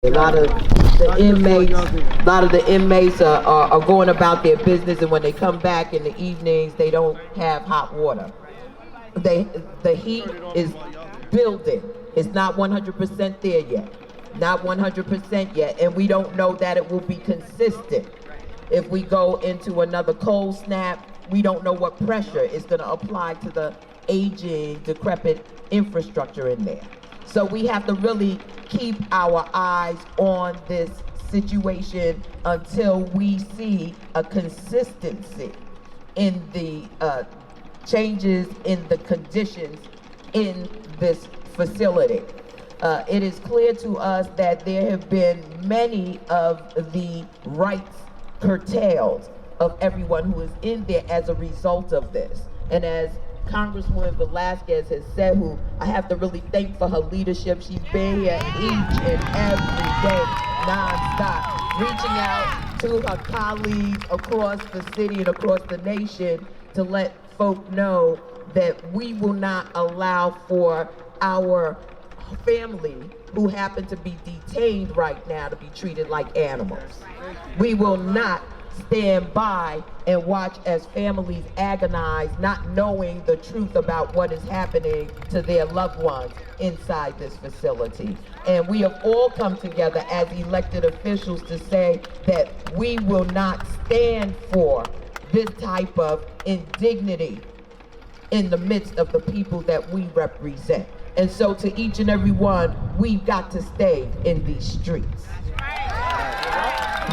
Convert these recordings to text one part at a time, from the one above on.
A lot of the inmates, are going about their business, and when they come back in the evenings, they don't have hot water. The heat is building. It's not 100% there yet. Not 100% yet, and we don't know that it will be consistent. If we go into another cold snap, we don't know what pressure is going to apply to the aging, decrepit infrastructure in there. So we have to really keep our eyes on this situation until we see a consistency in the changes in the conditions in this facility. It is clear to us that there have been many of the rights curtailed of everyone who is in there as a result of this. And as Congresswoman Velasquez has said, who I have to really thank for her leadership, she's been here each and every day, nonstop, reaching out to her colleagues across the city and across the nation to let folk know that we will not allow for our family who happen to be detained right now to be treated like animals. We will not stand by and watch as families agonize, not knowing the truth about what is happening to their loved ones inside this facility. And we have all come together as elected officials to say that we will not stand for this type of indignity in the midst of the people that we represent. And so to each and every one, we've got to stay in these streets.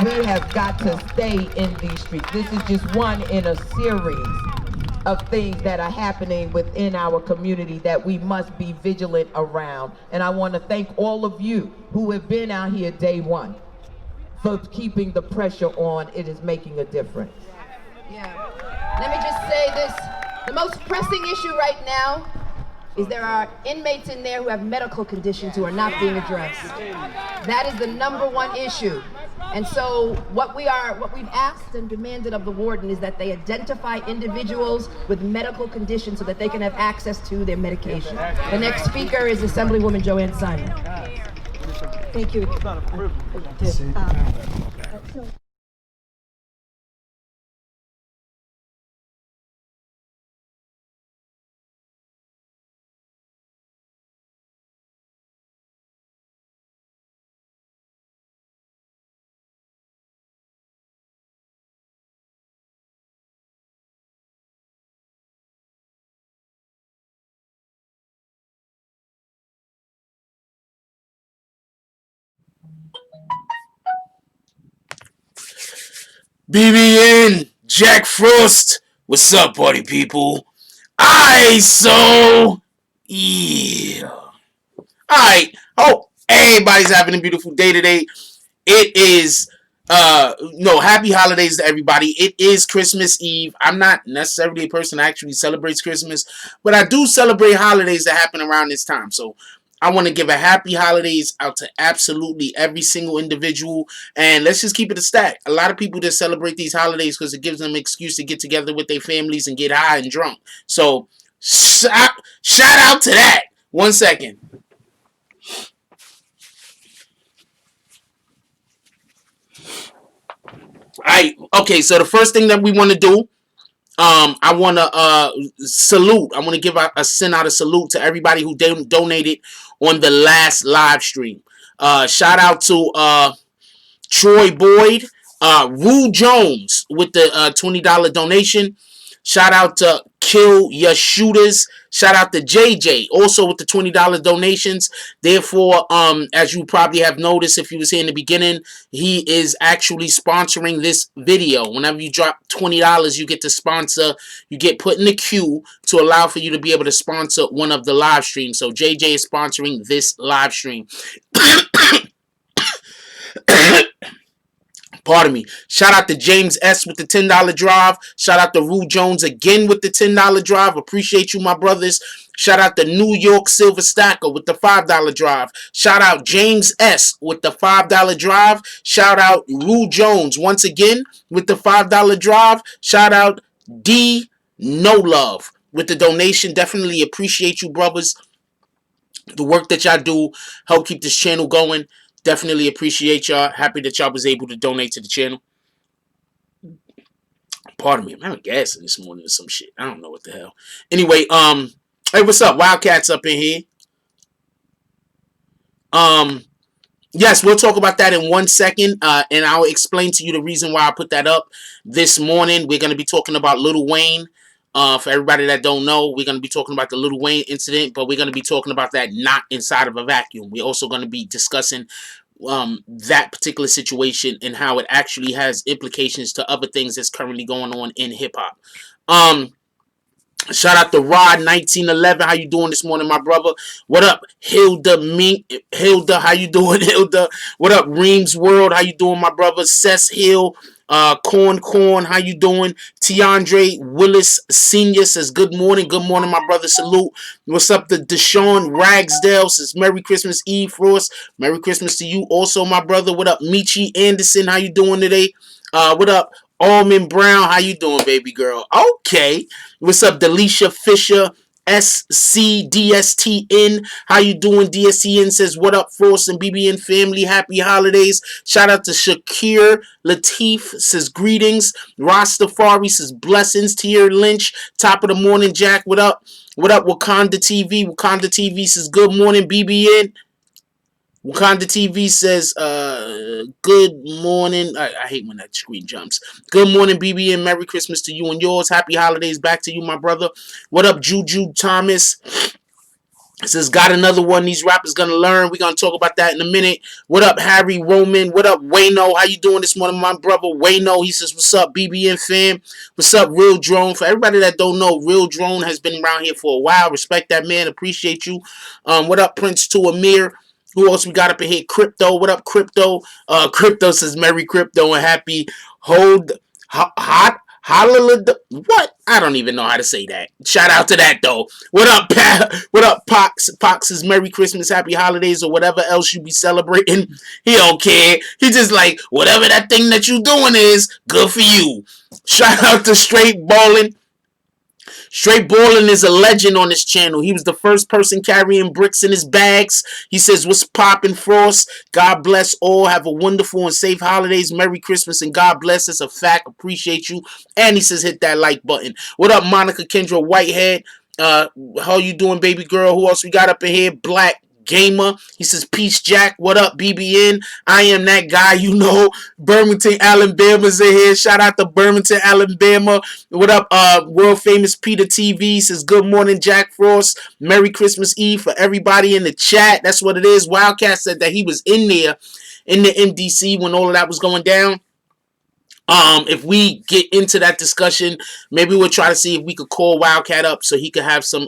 We have got to stay in these streets. This is just one in a series of things that are happening within our community that we must be vigilant around. And I want to thank all of you who have been out here day one for keeping the pressure on. It is making a difference. Yeah. Let me just say this. The most pressing issue right now is there are inmates in there who have medical conditions who are not being addressed. That is the number one issue. And so what we've asked and demanded of the warden is that they identify individuals with medical conditions so that they can have access to their medication. The next speaker is Assemblywoman Joanne Simon. Thank you. BBN, Jack Frost. What's up, party people? Yeah. Alright. Hope everybody's having a beautiful day today. It is happy holidays to everybody. It is Christmas Eve. I'm not necessarily a person that actually celebrates Christmas, but I do celebrate holidays that happen around this time. So I want to give a happy holidays out to absolutely every single individual. And let's just keep it a stack. A lot of people just celebrate these holidays because it gives them an excuse to get together with their families and get high and drunk. So shout out to that. 1 second. Alright, okay, so the first thing that we want to do, I want to salute. I want to send out a salute to everybody who donated on the last live stream. Shout out to Troy Boyd, Rue Jones with the $20 donation. Shout out to Kill Your Shooters. Shout out to JJ also with the $20 donations. Therefore, as you probably have noticed if you was here in the beginning, he is actually sponsoring this video. Whenever you drop $20, you get to sponsor. You get put in the queue to allow for you to be able to sponsor one of the live streams. So JJ is sponsoring this live stream. Pardon me. Shout out to James S. with the $10 drive. Shout out to Rue Jones again with the $10 drive. Appreciate you, my brothers. Shout out to New York Silver Stacker with the $5 drive. Shout out James S. with the $5 drive. Shout out Rue Jones once again with the $5 drive. Shout out D. No Love with the donation. Definitely appreciate you, brothers. The work that y'all do help keep this channel going. Definitely appreciate y'all. Happy that y'all was able to donate to the channel. Pardon me, I'm having gas this morning or some shit. I don't know what the hell. Anyway, hey, what's up? Wildcats up in here. Yes, we'll talk about that in 1 second, and I'll explain to you the reason why I put that up this morning. We're going to be talking about Lil Wayne. For everybody that don't know, we're going to be talking about the Lil Wayne incident, but we're going to be talking about that not inside of a vacuum. We're also going to be discussing that particular situation and how it actually has implications to other things that's currently going on in hip-hop. Shout out to Rod 1911. How you doing this morning, my brother? What up, Hilda? Hilda, how you doing, Hilda? What up, Reams World? How you doing, my brother? Cess Hill, Corn. How you doing? Tiandre Willis Senior says good morning, my brother. Salute. What's up, the Deshaun Ragsdale says Merry Christmas Eve, Frost. Merry Christmas to you, also, my brother. What up, Michi Anderson? How you doing today? What up? Almond Brown, how you doing, baby girl? Okay. What's up, Delisha Fisher? SCDSTN. How you doing? DSTN says, what up, Frost and BBN family? Happy holidays. Shout out to Shakir Latif says, greetings. Rastafari says, blessings. Tier Lynch, top of the morning, Jack. What up? What up, Wakanda TV? Wakanda TV says, good morning, BBN. Wakanda TV says, good morning. I hate when that screen jumps. Good morning, BB, Merry Christmas to you and yours. Happy holidays back to you, my brother. What up, Juju Thomas? It says, got another one these rappers gonna learn. We're gonna talk about that in a minute. What up, Harry Roman? What up, Wayno? How you doing this morning, my brother? Wayno, he says, what's up, BBN fam? What's up, Real Drone? For everybody that don't know, Real Drone has been around here for a while. Respect that, man. Appreciate you. What up, Prince to Amir? Who else we got up in here? Crypto. What up, Crypto? Crypto says Merry Crypto and Happy Hot Holiday. What? I don't even know how to say that. Shout out to that though. What up, What up, Pox? Pox says Merry Christmas, Happy Holidays, or whatever else you be celebrating. He don't care. He just like whatever that thing that you doing is good for you. Shout out to Straight Ballin'. Straight Ballin' is a legend on this channel. He was the first person carrying bricks in his bags. He says, what's poppin', Frost? God bless all. Have a wonderful and safe holidays. Merry Christmas and God bless. It's a fact. Appreciate you. And he says, hit that like button. What up, Monica Kendra Whitehead? How you doing, baby girl? Who else we got up in here? Black Gamer. He says, peace, Jack. What up, BBN? I am that guy, you know. Birmingham, Alabama's in here. Shout out to Birmingham, Alabama. What up, world famous Peter TV says, good morning, Jack Frost. Merry Christmas Eve for everybody in the chat. That's what it is. Wildcat said that he was in there in the MDC when all of that was going down. If we get into that discussion, maybe we'll try to see if we could call Wildcat up so he could have some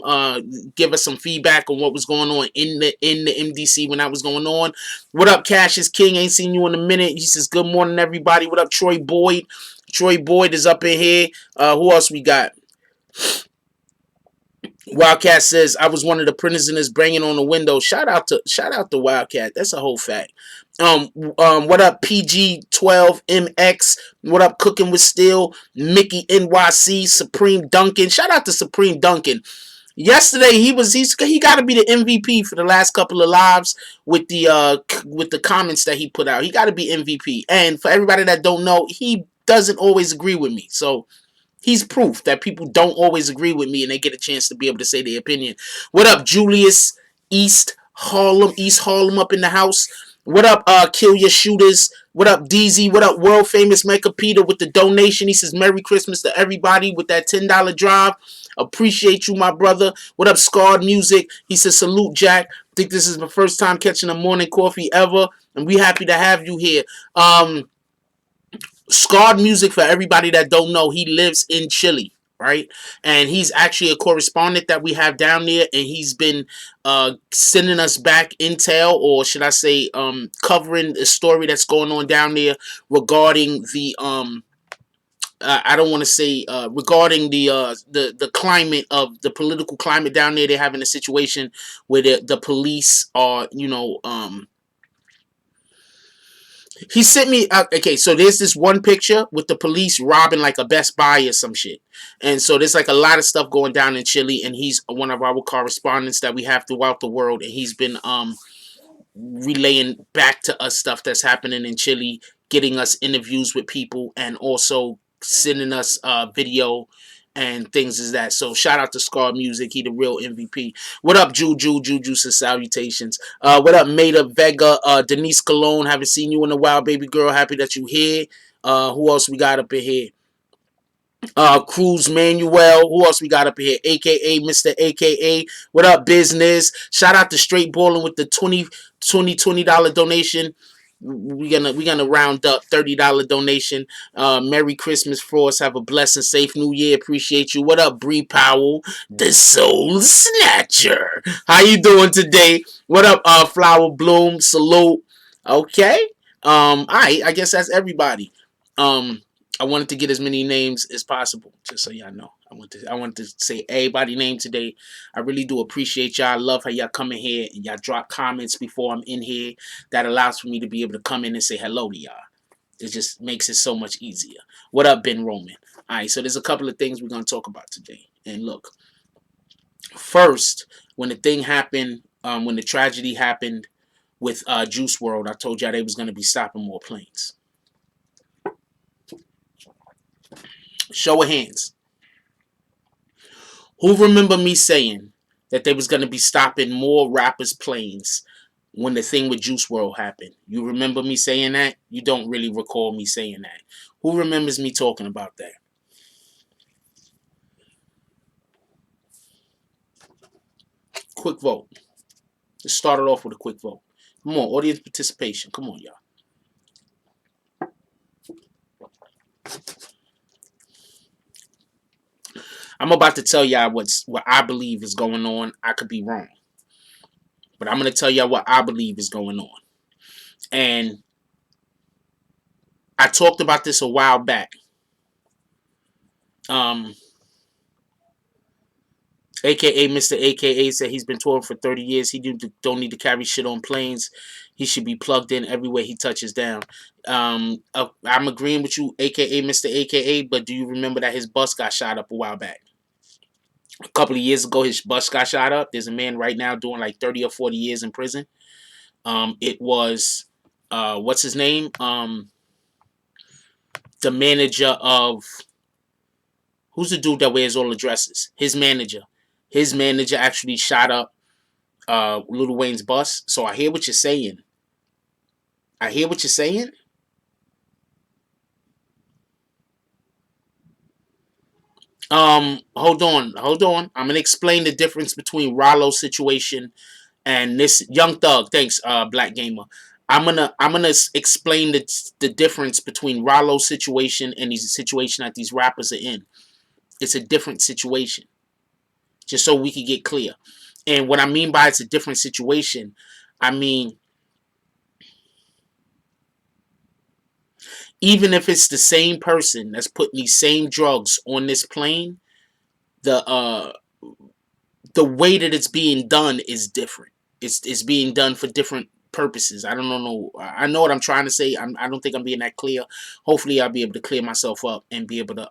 give us some feedback on what was going on in the MDC when that was going on. What up, Cassius King? Ain't seen you in a minute. He says, good morning, everybody. What up, Troy Boyd? Troy Boyd is up in here. Who else we got? Wildcat says, I was one of the prisoners banging on the window. Shout out to Wildcat. That's a whole fact. What up, PG12MX? What up, Cooking with Steel? Mickey NYC, Supreme Duncan. Shout out to Supreme Duncan. Yesterday he got to be the MVP for the last couple of lives with the comments that he put out. He got to be MVP. And for everybody that don't know, he doesn't always agree with me. So he's proof that people don't always agree with me and they get a chance to be able to say their opinion. What up, Julius East Harlem up in the house? What up, Kill Your Shooters? What up, DZ? What up, world famous Mecca Peter with the donation? He says, Merry Christmas to everybody with that $10 drive. Appreciate you, my brother. What up, Scarred Music? He says, salute, Jack. Think this is my first time catching a morning coffee ever, and we happy to have you here. Scarred Music, for everybody that don't know, he lives in Chile, right? And he's actually a correspondent that we have down there, and he's been sending us back intel, or should I say, covering the story that's going on down there regarding the I don't want to say regarding the climate of the political climate down there. They're having a situation where the police are, he sent me okay, so there's this one picture with the police robbing like a Best Buy or some shit. And so there's like a lot of stuff going down in Chile, and he's one of our correspondents that we have throughout the world, and he's been relaying back to us stuff that's happening in Chile, getting us interviews with people, and also sending us video and things as that. So shout out to Scar Music, he the real MVP. What up, Juju? Juju says salutations. What up, Maida Vega? Denise Cologne, haven't seen you in a while, baby girl. Happy that you here. Who else we got up in here? Cruz Manuel. Who else we got up here? AKA Mr. AKA. What up, business? Shout out to Straight Ballin' with the $20 donation. We're gonna round up $30 donation. Merry Christmas for us. Have a blessed and safe New Year. Appreciate you. What up, Bree Powell, the Soul Snatcher? How you doing today? What up, Flower Bloom? Salute. Okay. Alright, I guess that's everybody. I wanted to get as many names as possible, just so y'all know. I want to say everybody's name today. I really do appreciate y'all. I love how y'all come in here and y'all drop comments before I'm in here. That allows for me to be able to come in and say hello to y'all. It just makes it so much easier. What up, Ben Roman? All right, so there's a couple of things we're going to talk about today. And look, first, when the thing happened, when the tragedy happened with Juice WRLD, I told y'all they was going to be stopping more planes. Show of hands. Who remember me saying that they was going to be stopping more rappers' planes when the thing with Juice WRLD happened? You remember me saying that? You don't really recall me saying that. Who remembers me talking about that? Quick vote. Let's start it off with a quick vote. Come on, audience participation. Come on, y'all. I'm about to tell y'all what I believe is going on. I could be wrong. But I'm going to tell y'all what I believe is going on. And I talked about this a while back. AKA Mr. AKA said he's been touring for 30 years. He don't need to carry shit on planes. He should be plugged in everywhere he touches down. I'm agreeing with you, AKA Mr. AKA, but do you remember that his bus got shot up a while back? A couple of years ago, his bus got shot up. There's a man right now doing like 30 or 40 years in prison. It was, what's his name? The manager of, who's the dude that wears all the dresses? His manager. His manager actually shot up Lil Wayne's bus. So I hear what you're saying. I hear what you're saying. Hold on. I'm gonna explain the difference between Rallo's situation and this Young Thug. Thanks, Black Gamer. I'm gonna explain the difference between Rallo's situation and the situation that these rappers are in. It's a different situation. Just so we can get clear. And what I mean by it's a different situation, I mean, even if it's the same person that's putting these same drugs on this plane, the way that it's being done is different. It's being done for different purposes. I don't know. I know what I'm trying to say. I don't think I'm being that clear. Hopefully, I'll be able to clear myself up and be able to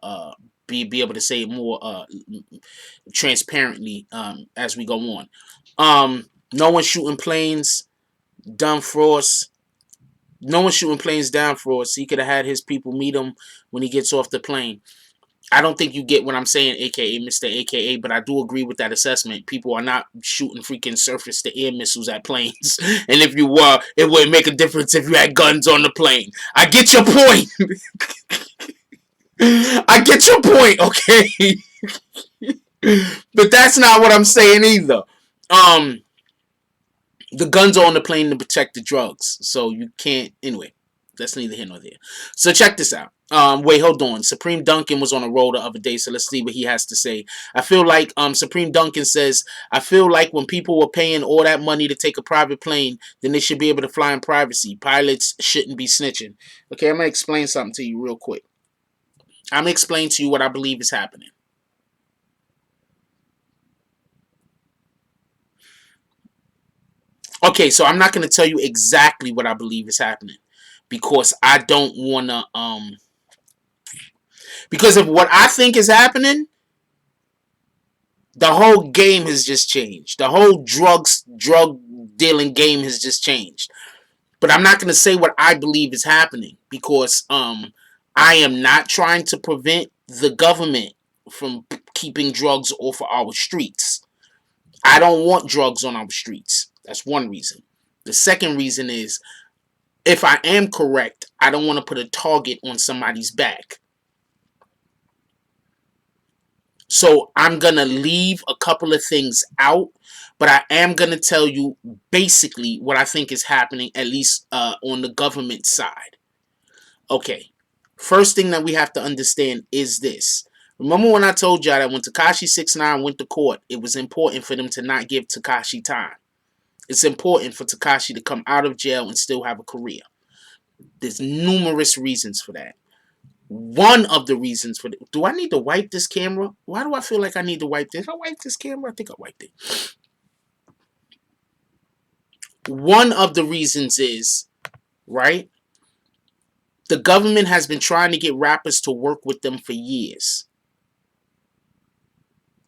be able to say it more transparently as we go on. No one's shooting planes. Dumb Frost. No one's shooting planes down Frost. He could have had his people meet him when he gets off the plane. I don't think you get what I'm saying, AKA Mr. AKA, but I do agree with that assessment. People are not shooting freaking surface-to-air missiles at planes. And if you were, it wouldn't make a difference if you had guns on the plane. I get your point. I get your point, okay? But that's not what I'm saying either. The guns are on the plane to protect the drugs. So you can't... Anyway, that's neither here nor there. So check this out. Wait, hold on. Supreme Duncan was on a roll the other day, so let's see what he has to say. I feel like Supreme Duncan says, I feel like when people were paying all that money to take a private plane, then they should be able to fly in privacy. Pilots shouldn't be snitching. Okay, I'm going to explain something to you real quick. I'm going to explain to you what I believe is happening. Okay, so I'm not going to tell you exactly what I believe is happening because I don't want to, because of what I think is happening, the whole game has just changed. The whole drug dealing game has just changed. But I'm not going to say what I believe is happening because I am not trying to prevent the government from keeping drugs off of our streets. I don't want drugs on our streets. That's one reason. The second reason is, if I am correct, I don't want to put a target on somebody's back. So I'm going to leave a couple of things out, but I am going to tell you basically what I think is happening, at least on the government side. Okay. First thing that we have to understand is this. Remember when I told y'all that when Tekashi 6ix9ine went to court, it was important for them to not give Tekashi time. It's important for Tekashi to come out of jail and still have a career. There's numerous reasons for that. One of the reasons for that. Do I need to wipe this camera? Why do I feel like I need to wipe this? Did I wipe this camera? I think I wiped it. One of the reasons is, right? The government has been trying to get rappers to work with them for years.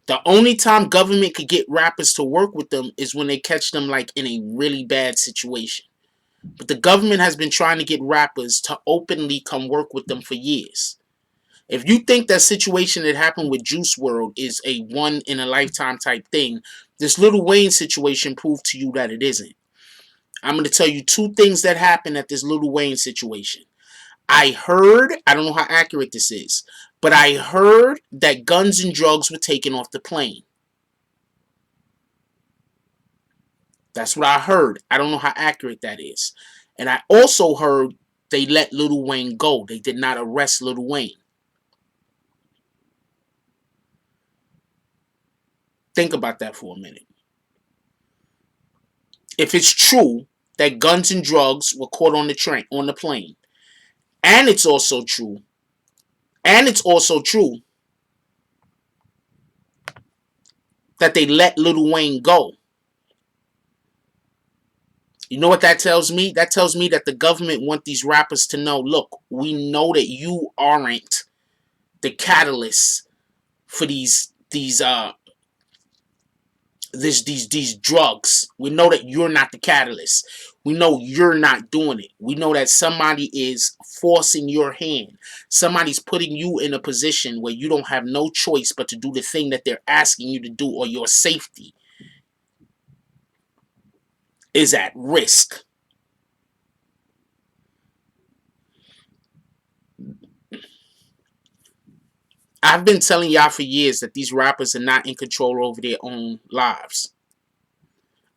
The only time government could get rappers to work with them is when they catch them like in a really bad situation. But the government has been trying to get rappers to openly come work with them for years. If you think that situation that happened with Juice WRLD is a one-in-a-lifetime type thing, this Lil Wayne situation proved to you that it isn't. I'm going to tell you two things that happened at this Lil Wayne situation. I heard, I don't know how accurate this is, but I heard that guns and drugs were taken off the plane. That's what I heard. I don't know how accurate that is. And I also heard they let Lil Wayne go. They did not arrest Lil Wayne. Think about that for a minute. If it's true that guns and drugs were caught on the plane, and it's also true that they let Lil Wayne go. You know what that tells me? That tells me that the government want these rappers to know, look, we know that you aren't the catalyst for these drugs. We know that you're not the catalyst. We know you're not doing it. We know that somebody is forcing your hand. Somebody's putting you in a position where you don't have no choice but to do the thing that they're asking you to do, or your safety is at risk. I've been telling y'all for years that these rappers are not in control over their own lives.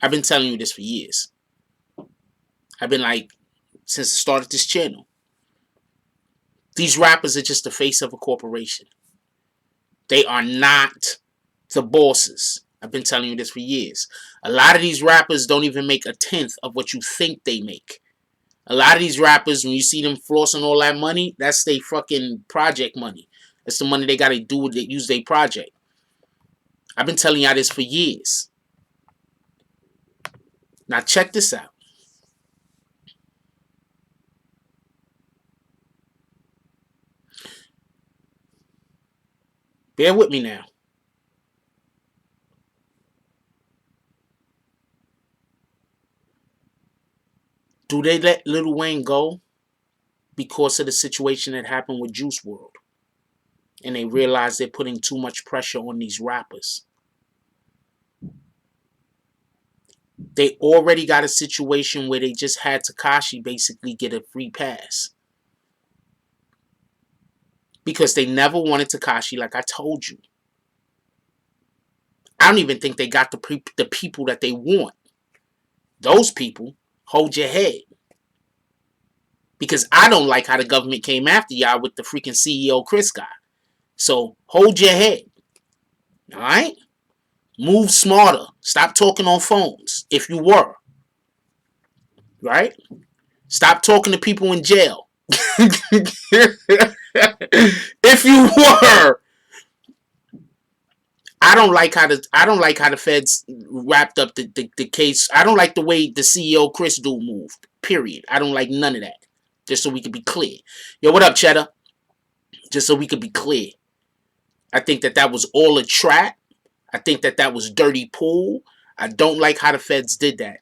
I've been telling you this for years. I've been like, since I started this channel. These rappers are just the face of a corporation. They are not the bosses. I've been telling you this for years. A lot of these rappers don't even make a tenth of what you think they make. A lot of these rappers, when you see them flossing all that money, that's their fucking project money. That's the money they got to do to use their project. I've been telling y'all this for years. Now check this out. Bear with me now. Do they let Lil Wayne go because of the situation that happened with Juice WRLD? And they realize they're putting too much pressure on these rappers. They already got a situation where they just had Tekashi basically get a free pass. Because they never wanted Tekashi, like I told you. I don't even think they got the people that they want. Those people, hold your head. Because I don't like how the government came after y'all with the freaking CEO Chris guy. So hold your head. Alright? Move smarter. Stop talking on phones. If you were. Right? Stop talking to people in jail. If you were. I don't like how the feds wrapped up the case. I don't like the way the CEO Chris dude moved. Period. I don't like none of that. Just so we can be clear. Yo, what up, Cheddar? Just so we could be clear. I think that was all a trap. I think that was dirty pool. I don't like how the feds did that.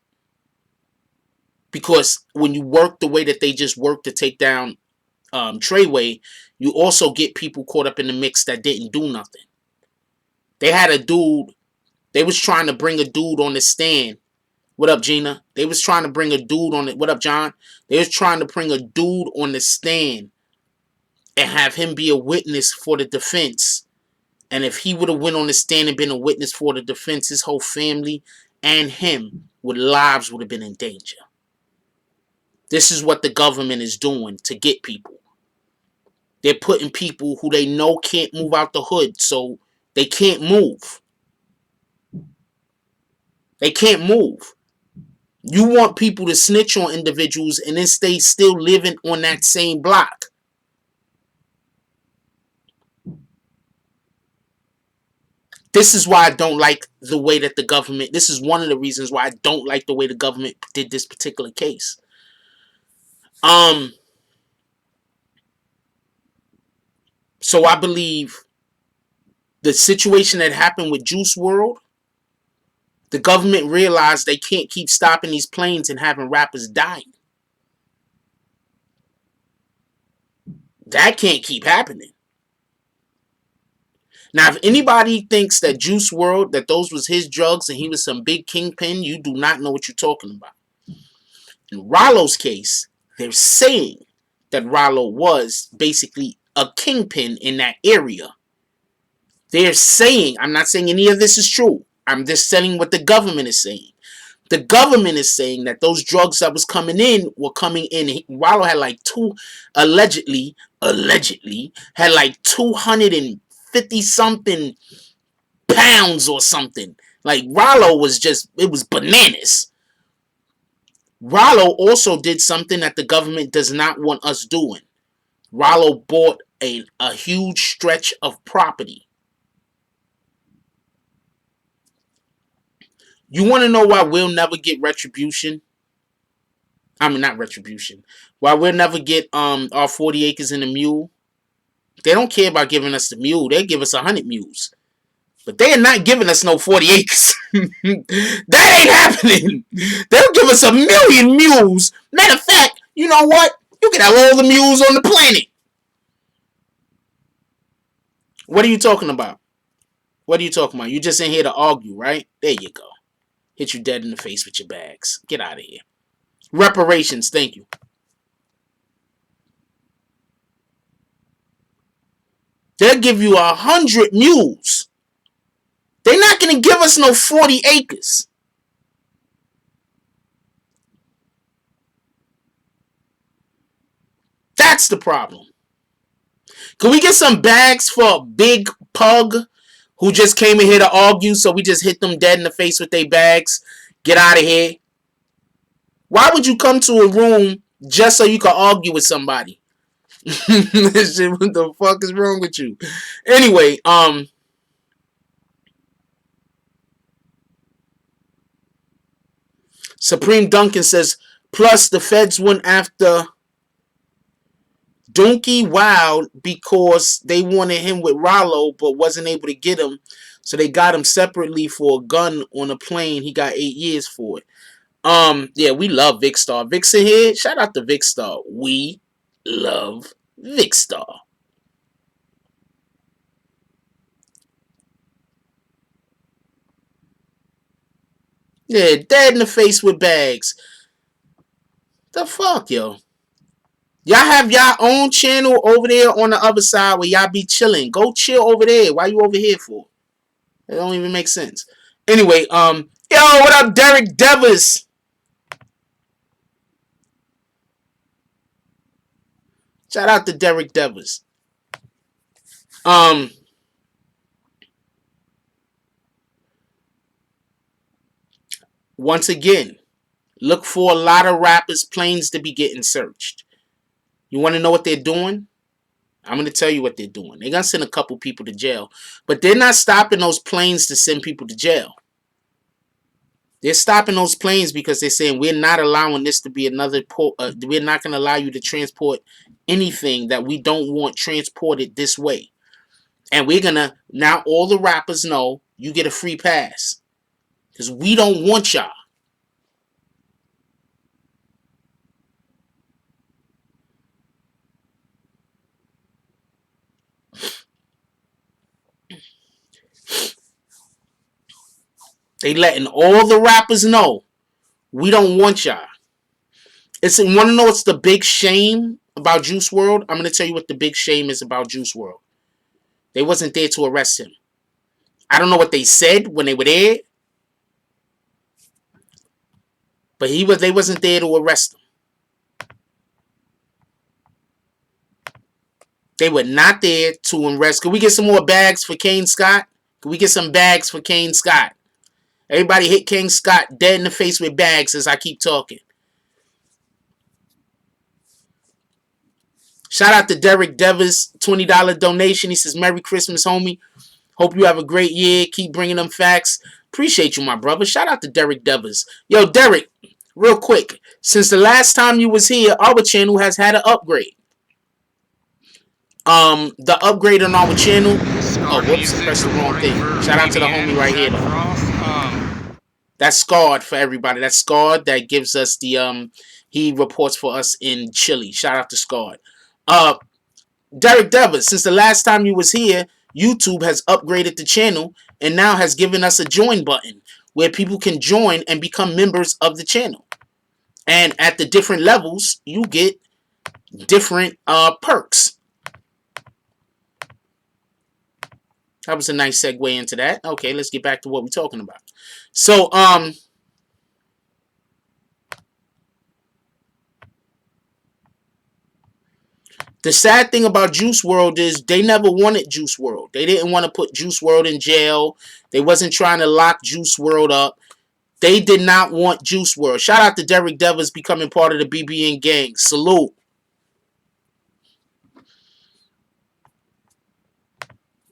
Because when you work the way that they just worked to take down Treyway, you also get people caught up in the mix that didn't do nothing. They had a dude. They was trying to bring a dude on the stand. What up, Gina? They was trying to bring a dude on it. What up, John? They was trying to bring a dude on the stand and have him be a witness for the defense. And if he would have went on the stand and been a witness for the defense, his whole family and him lives would have been in danger. This is what the government is doing to get people. They're putting people who they know can't move out the hood, so they can't move. They can't move. You want people to snitch on individuals and then stay still living on that same block. This is why I don't like the way that the government, this is one of the reasons why I don't like the way the government did this particular case. So I believe the situation that happened with Juice WRLD, the government realized they can't keep stopping these planes and having rappers die. That can't keep happening. Now, if anybody thinks that Juice WRLD, that those was his drugs and he was some big kingpin, you do not know what you're talking about. In Rallo's case, they're saying that Rallo was basically a kingpin in that area. They're saying, I'm not saying any of this is true. I'm just saying what the government is saying. The government is saying that those drugs that was coming in were coming in. Rallo had like allegedly, had like 250 something pounds or something. Like Rallo was just, it was bananas. Rallo also did something that the government does not want us doing. Rallo bought a huge stretch of property. You want to know why we'll never get retribution? I mean, not retribution. Why we'll never get our 40 acres and a mule? They don't care about giving us the mule. They'll give us 100 mules. But they are not giving us no 40 acres. That ain't happening. They'll give us 1,000,000 mules. Matter of fact, you know what? You can have all the mules on the planet. What are you talking about? What are you talking about? You just in here to argue, right? There you go. Hit you dead in the face with your bags. Get out of here. Reparations, thank you. They'll give you 100 mules. They're not going to give us no 40 acres. That's the problem. Can we get some bags for Big Pug who just came in here to argue, so we just hit them dead in the face with their bags? Get out of here. Why would you come to a room just so you can argue with somebody? What the fuck is wrong with you? Anyway, Supreme Duncan says, plus the feds went after Donkey Wild because they wanted him with Rallo but wasn't able to get him. So they got him separately for a gun on a plane. He got 8 years for it. Yeah, we love Vicstar. Vixen here, shout out to Vicstar. We love Vicstar. Yeah, dead in the face with bags. The fuck, yo? Y'all have y'all own channel over there on the other side where y'all be chilling. Go chill over there. Why you over here for? It don't even make sense. Anyway, yo, what up, Derek Devers? Shout out to Derek Devers. Once again, look for a lot of rappers' planes to be getting searched. You want to know what they're doing? I'm going to tell you what they're doing. They're going to send a couple people to jail. But they're not stopping those planes to send people to jail. They're stopping those planes because they're saying we're not allowing this to be another port. We're not going to allow you to transport anything that we don't want transported this way. And we're going to, now all the rappers know you get a free pass. Because we don't want y'all. They letting all the rappers know we don't want y'all. Want to know what's the big shame about Juice WRLD? I'm gonna tell you what the big shame is about Juice WRLD. They wasn't there to arrest him. I don't know what they said when they were there, but they wasn't there to arrest him. They were not there to arrest. Can we get some more bags for Kane Scott? Can we get some bags for Kane Scott? Everybody hit Kane Scott dead in the face with bags as I keep talking. Shout out to Derek Devers, $20 donation. He says, Merry Christmas, homie. Hope you have a great year. Keep bringing them facts. Appreciate you, my brother. Shout out to Derek Devers. Yo, Derek, real quick. Since the last time you was here, our channel has had an upgrade. The upgrade on our channel. Oh, whoops, I pressed the wrong thing. Shout out to the homie right here, though. That's Scarred for everybody. That's Scarred that gives us the he reports for us in Chile. Shout out to Scarred. Derek Devers, since the last time you was here, YouTube has upgraded the channel and now has given us a join button where people can join and become members of the channel. And at the different levels, you get different perks. That was a nice segue into that. Okay, let's get back to what we're talking about. So, the sad thing about Juice WRLD is they never wanted Juice WRLD. They didn't want to put Juice WRLD in jail. They wasn't trying to lock Juice WRLD up. They did not want Juice WRLD. Shout out to Derek Devers becoming part of the BBN gang. Salute.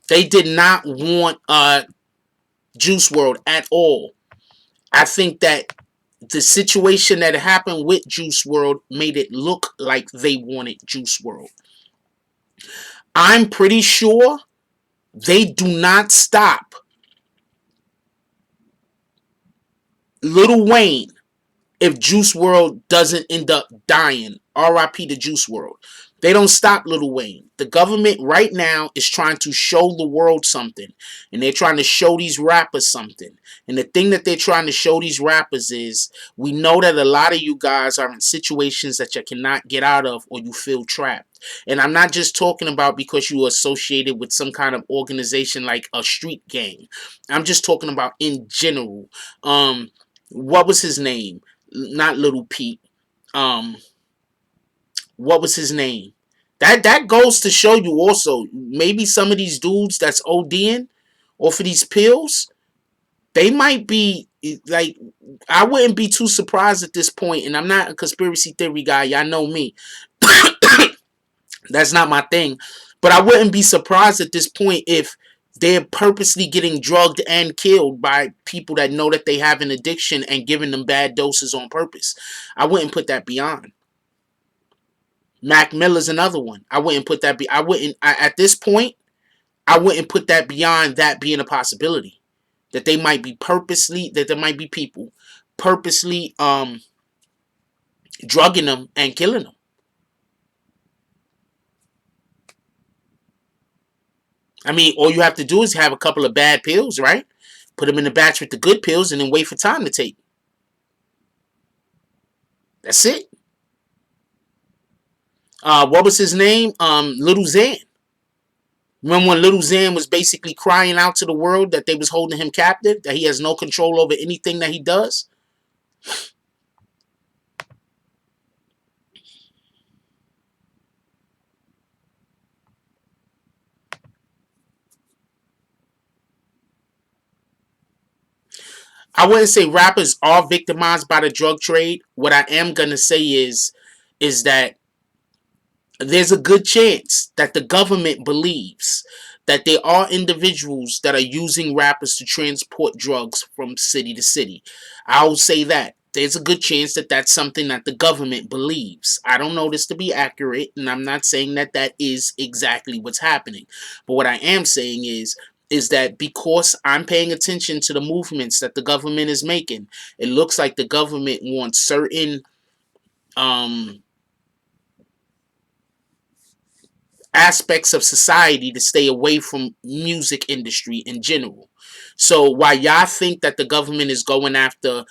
They did not want Juice WRLD at all. I think that the situation that happened with Juice WRLD made it look like they wanted Juice WRLD. I'm pretty sure they do not stop Lil Wayne if Juice WRLD doesn't end up dying. R.I.P. to Juice WRLD. They don't stop Lil Wayne. The government right now is trying to show the world something. And they're trying to show these rappers something. And the thing that they're trying to show these rappers is, we know that a lot of you guys are in situations that you cannot get out of or you feel trapped. And I'm not just talking about because you are associated with some kind of organization like a street gang. I'm just talking about in general. What was his name? Not Little Pete. What was his name? That goes to show you also, maybe some of these dudes that's ODing off of these pills, they might be like, I wouldn't be too surprised at this point, and I'm not a conspiracy theory guy, y'all know me. That's not my thing. But I wouldn't be surprised at this point if they're purposely getting drugged and killed by people that know that they have an addiction and giving them bad doses on purpose. I wouldn't put that beyond. Mac Miller's another one. I wouldn't put that at this point, I wouldn't put that beyond that being a possibility. That they might be purposely, that there might be people purposely drugging them and killing them. I mean, all you have to do is have a couple of bad pills, right? Put them in the batch with the good pills and then wait for time to take. That's it. What was his name? Little Xan. Remember when Little Xan was basically crying out to the world that they was holding him captive, that he has no control over anything that he does? I wouldn't say rappers are victimized by the drug trade. What I am going to say is that there's a good chance that the government believes that there are individuals that are using rappers to transport drugs from city to city. I'll say that. There's a good chance that that's something that the government believes. I don't know this to be accurate, and I'm not saying that that is exactly what's happening. But what I am saying is that because I'm paying attention to the movements that the government is making, it looks like the government wants certain aspects of society to stay away from music industry in general. So while y'all think that the government is going after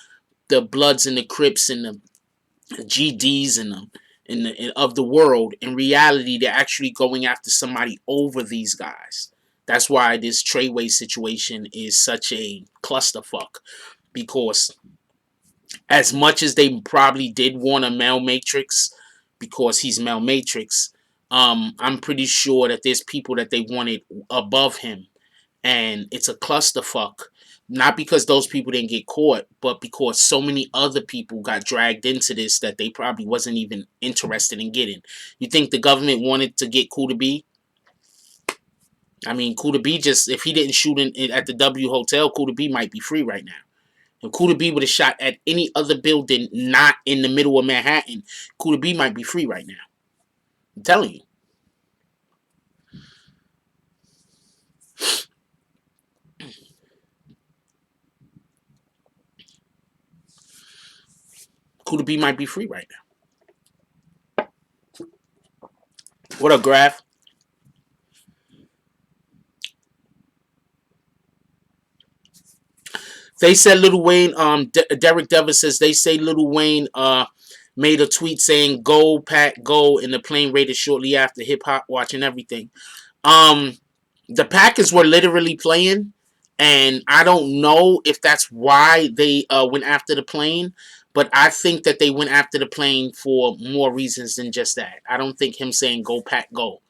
the Bloods and the Crips and the GDs and them of the world, in reality, they're actually going after somebody over these guys. That's why this Treyway situation is such a clusterfuck. Because as much as they probably did want a male matrix, because he's male matrix, I'm pretty sure that there's people that they wanted above him, and it's a clusterfuck. Not because those people didn't get caught, but because so many other people got dragged into this that they probably wasn't even interested in getting. You think the government wanted to get Kuda B? I mean, Kuda B just, if he didn't shoot at the W Hotel, Kuda B might be free right now. If Kuda B would have shot at any other building not in the middle of Manhattan, Kuda B might be free right now. I'm telling you. Kuda B might be free right now. What up, Graf? They said Lil Wayne, Derek Devis says they say Lil Wayne made a tweet saying "Go Pack Go" and the plane raided shortly after Hip Hop Watch and everything. The Packers were literally playing, and I don't know if that's why they went after the plane, but I think that they went after the plane for more reasons than just that. I don't think him saying "Go Pack Go"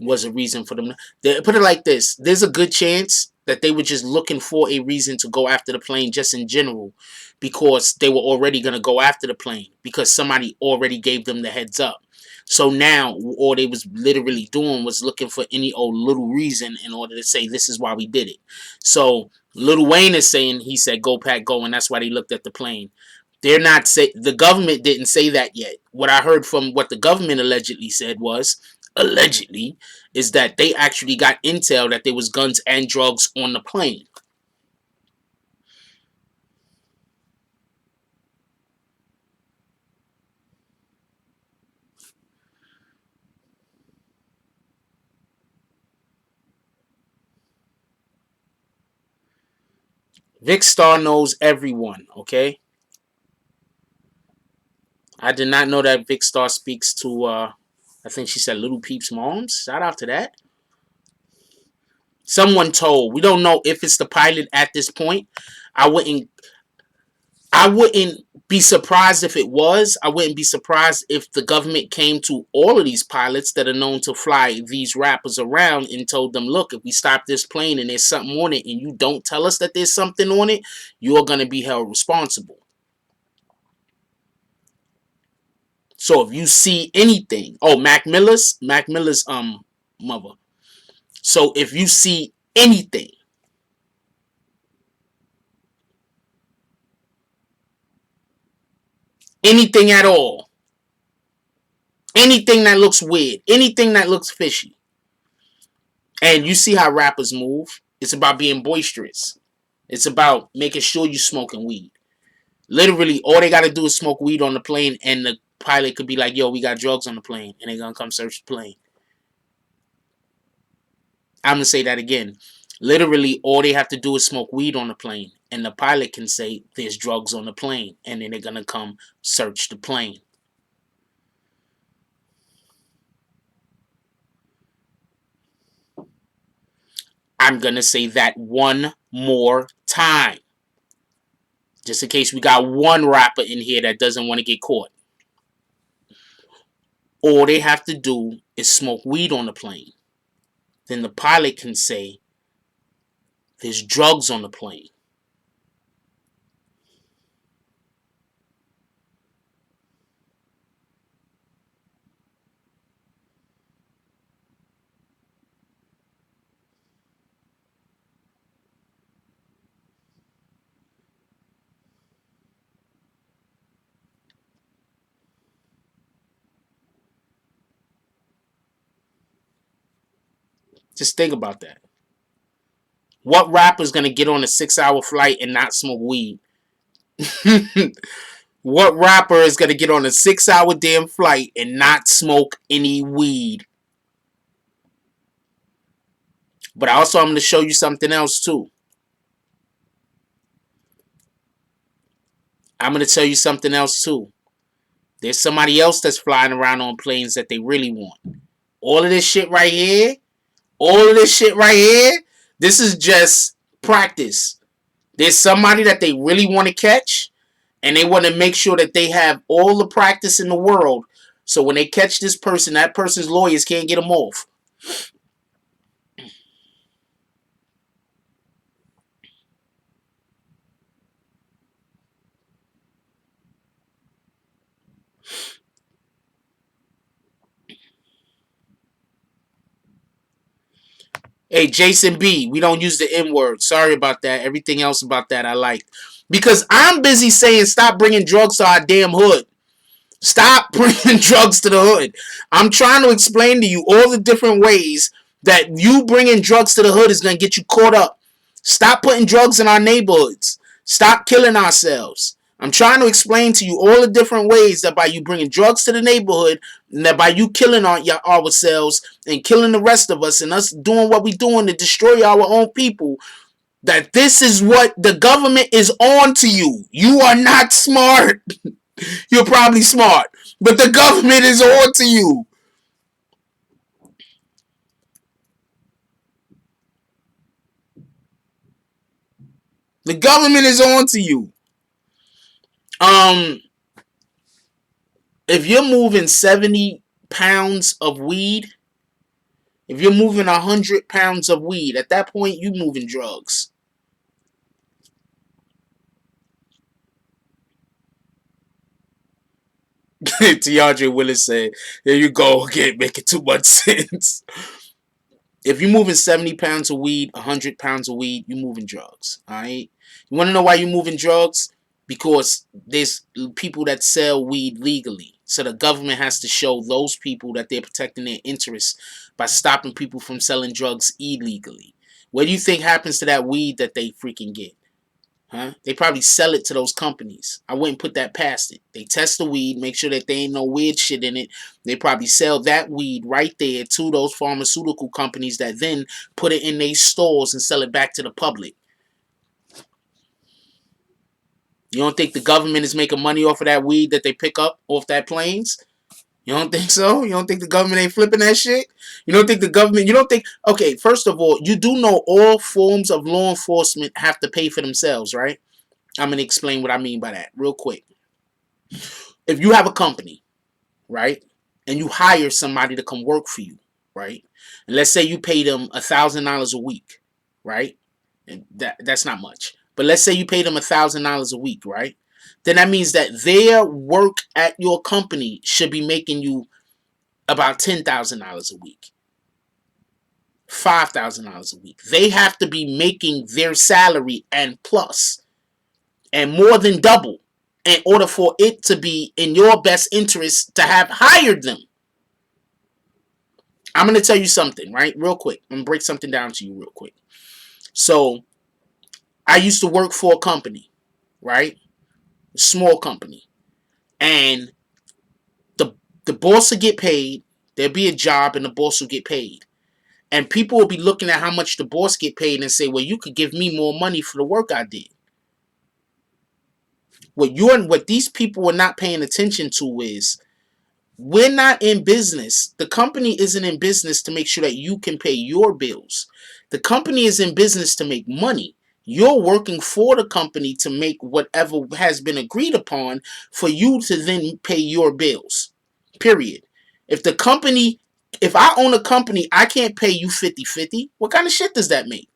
was a reason for them. They put it like this: there's a good chance that they were just looking for a reason to go after the plane just in general, because they were already going to go after the plane because somebody already gave them the heads up. So now all they was literally doing was looking for any old little reason in order to say this is why we did it. So Lil Wayne is saying he said "Go Pack Go" and that's why they looked at the plane. They're not say the government didn't say that yet. What I heard from what the government allegedly said was is that they actually got intel that there was guns and drugs on the plane. Vic Star knows everyone, okay? I did not know that Vic Star speaks to I think she said Little Peep's moms. Shout out to that. Someone told. We don't know if it's the pilot at this point. I wouldn't be surprised if it was. I wouldn't be surprised if the government came to all of these pilots that are known to fly these rappers around and told them, look, if we stop this plane and there's something on it and you don't tell us that there's something on it, you're going to be held responsible. So if you see anything, Mac Miller's mother. So if you see anything at all, anything that looks weird, anything that looks fishy, and you see how rappers move, it's about being boisterous. It's about making sure you're smoking weed. Literally, all they got to do is smoke weed on the plane, and the pilot could be like, yo, we got drugs on the plane, and they're going to come search the plane. I'm going to say that again. Literally, all they have to do is smoke weed on the plane, and the pilot can say there's drugs on the plane, and then they're going to come search the plane. I'm going to say that one more time. Just in case we got one rapper in here that doesn't want to get caught. All they have to do is smoke weed on the plane. Then the pilot can say there's drugs on the plane. Just think about that. What rapper is going to get on a 6-hour flight and not smoke weed? What rapper is going to get on a 6-hour damn flight and not smoke any weed? But also, I'm going to show you something else too. I'm going to tell you something else too. There's somebody else that's flying around on planes that they really want. All of this shit right here, this is just practice. There's somebody that they really want to catch, and they want to make sure that they have all the practice in the world. So when they catch this person, that person's lawyers can't get them off. Hey, Jason B, we don't use the N-word. Sorry about that. Everything else about that I like. Because I'm busy saying stop bringing drugs to our damn hood. Stop bringing drugs to the hood. I'm trying to explain to you all the different ways that you bringing drugs to the hood is going to get you caught up. Stop putting drugs in our neighborhoods. Stop killing ourselves. I'm trying to explain to you all the different ways that by you bringing drugs to the neighborhood, and that by you killing ourselves and killing the rest of us and us doing what we're doing to destroy our own people, that this is what the government is on to you. You are not smart. You're probably smart, but the government is on to you. The government is on to you. If you're moving 70 pounds of weed, if you're moving 100 pounds of weed, at that point, you moving drugs. DeAndre Willis said, there you go, again, making too much sense. If you're moving 70 pounds of weed, 100 pounds of weed, you're moving drugs. All right? You want to know why you're moving drugs? Because there's people that sell weed legally. So the government has to show those people that they're protecting their interests by stopping people from selling drugs illegally. What do you think happens to that weed that they freaking get? Huh? They probably sell it to those companies. I wouldn't put that past it. They test the weed, make sure that there ain't no weird shit in it. They probably sell that weed right there to those pharmaceutical companies that then put it in their stores and sell it back to the public. You don't think the government is making money off of that weed that they pick up off that planes? You don't think so? You don't think the government ain't flipping that shit? You don't think the government, you don't think, okay, first of all, you do know all forms of law enforcement have to pay for themselves, right? I'm going to explain what I mean by that real quick. If you have a company, right, and you hire somebody to come work for you, right, and let's say you pay them $1,000 a week, right, and that's not much, but let's say you pay them $1,000 a week, right, then that means that their work at your company should be making you about $10,000 a week, $5,000 a week. They have to be making their salary and plus, and more than double, in order for it to be in your best interest to have hired them. I'm going to tell you something, right? Real quick. I'm going to break something down to you real quick. So, I used to work for a company, right? A small company. And the boss will get paid. There'll be a job and the boss will get paid. And people will be looking at how much the boss get paid and say, well, you could give me more money for the work I did. What these people are not paying attention to is, we're not in business. The company isn't in business to make sure that you can pay your bills. The company is in business to make money. You're working for the company to make whatever has been agreed upon for you to then pay your bills. Period. If I own a company, I can't pay you 50-50. What kind of shit does that make?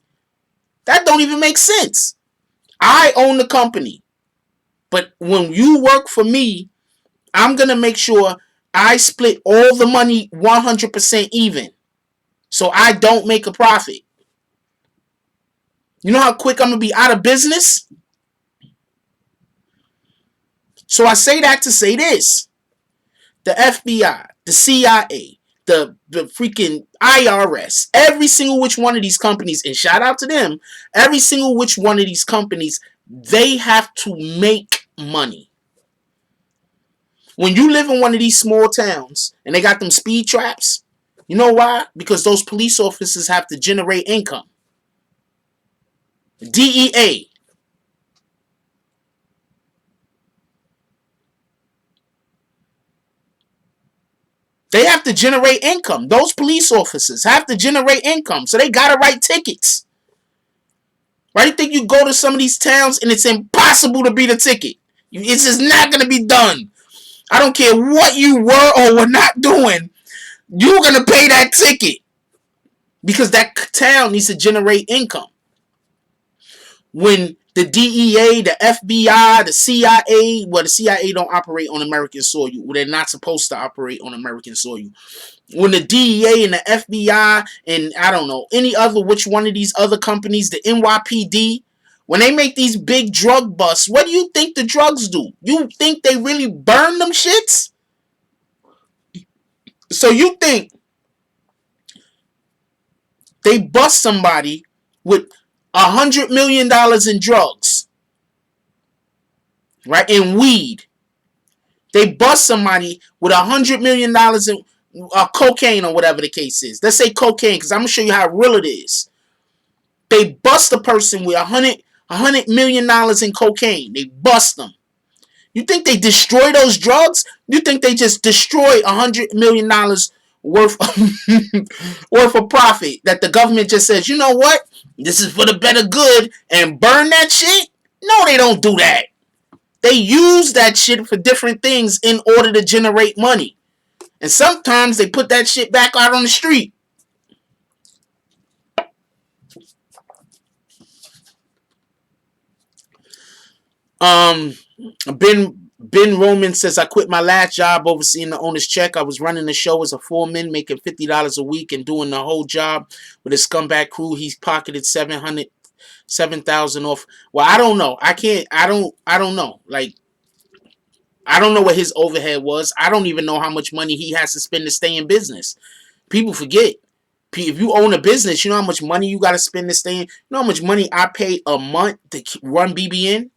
That don't even make sense. I own the company. But when you work for me, I'm going to make sure I split all the money 100% even. So I don't make a profit. You know how quick I'm going to be out of business? So I say that to say this. The FBI, the CIA, the freaking IRS, every single which one of these companies, and shout out to them, every single which one of these companies, they have to make money. When you live in one of these small towns and they got them speed traps, you know why? Because those police officers have to generate income. DEA. They have to generate income. Those police officers have to generate income. So they got to write tickets. Right? You think you go to some of these towns and it's impossible to beat a ticket. It's just not going to be done. I don't care what you were or were not doing. You're going to pay that ticket. Because that town needs to generate income. When the DEA, the FBI, the CIA, well, the CIA don't operate on American soil. Well, they're not supposed to operate on American soil. When the DEA and the FBI and I don't know, any other, which one of these other companies, the NYPD, when they make these big drug busts, what do you think the drugs do? You think they really burn them shits? So you think they bust somebody with $100 million in drugs, right? In weed. They bust somebody with $100 million in cocaine or whatever the case is. Let's say cocaine, because I'm going to show you how real it is. They bust a person with $100 million in cocaine. They bust them. You think they destroy those drugs? You think they just destroy $100 million worth of profit that the government just says, you know what? This is for the better good and burn that shit? No, they don't do that. They use that shit for different things in order to generate money. And sometimes they put that shit back out on the street. Ben Roman says, I quit my last job overseeing the owner's check. I was running the show as a foreman, making $50 a week and doing the whole job with a scumbag crew. He's pocketed $7,000 off. Well, I don't know. I don't know. Like, I don't know what his overhead was. I don't even know how much money he has to spend to stay in business. People forget. If you own a business, you know how much money you got to spend to stay in. You know how much money I pay a month to run BBN?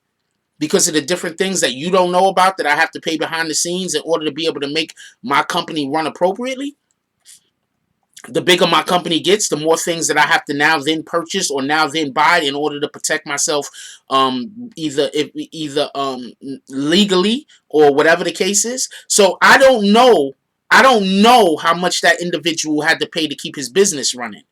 Because of the different things that you don't know about that I have to pay behind the scenes in order to be able to make my company run appropriately. The bigger my company gets, the more things that I have to now then purchase or now then buy in order to protect myself, either legally or whatever the case is. So I don't know how much that individual had to pay to keep his business running.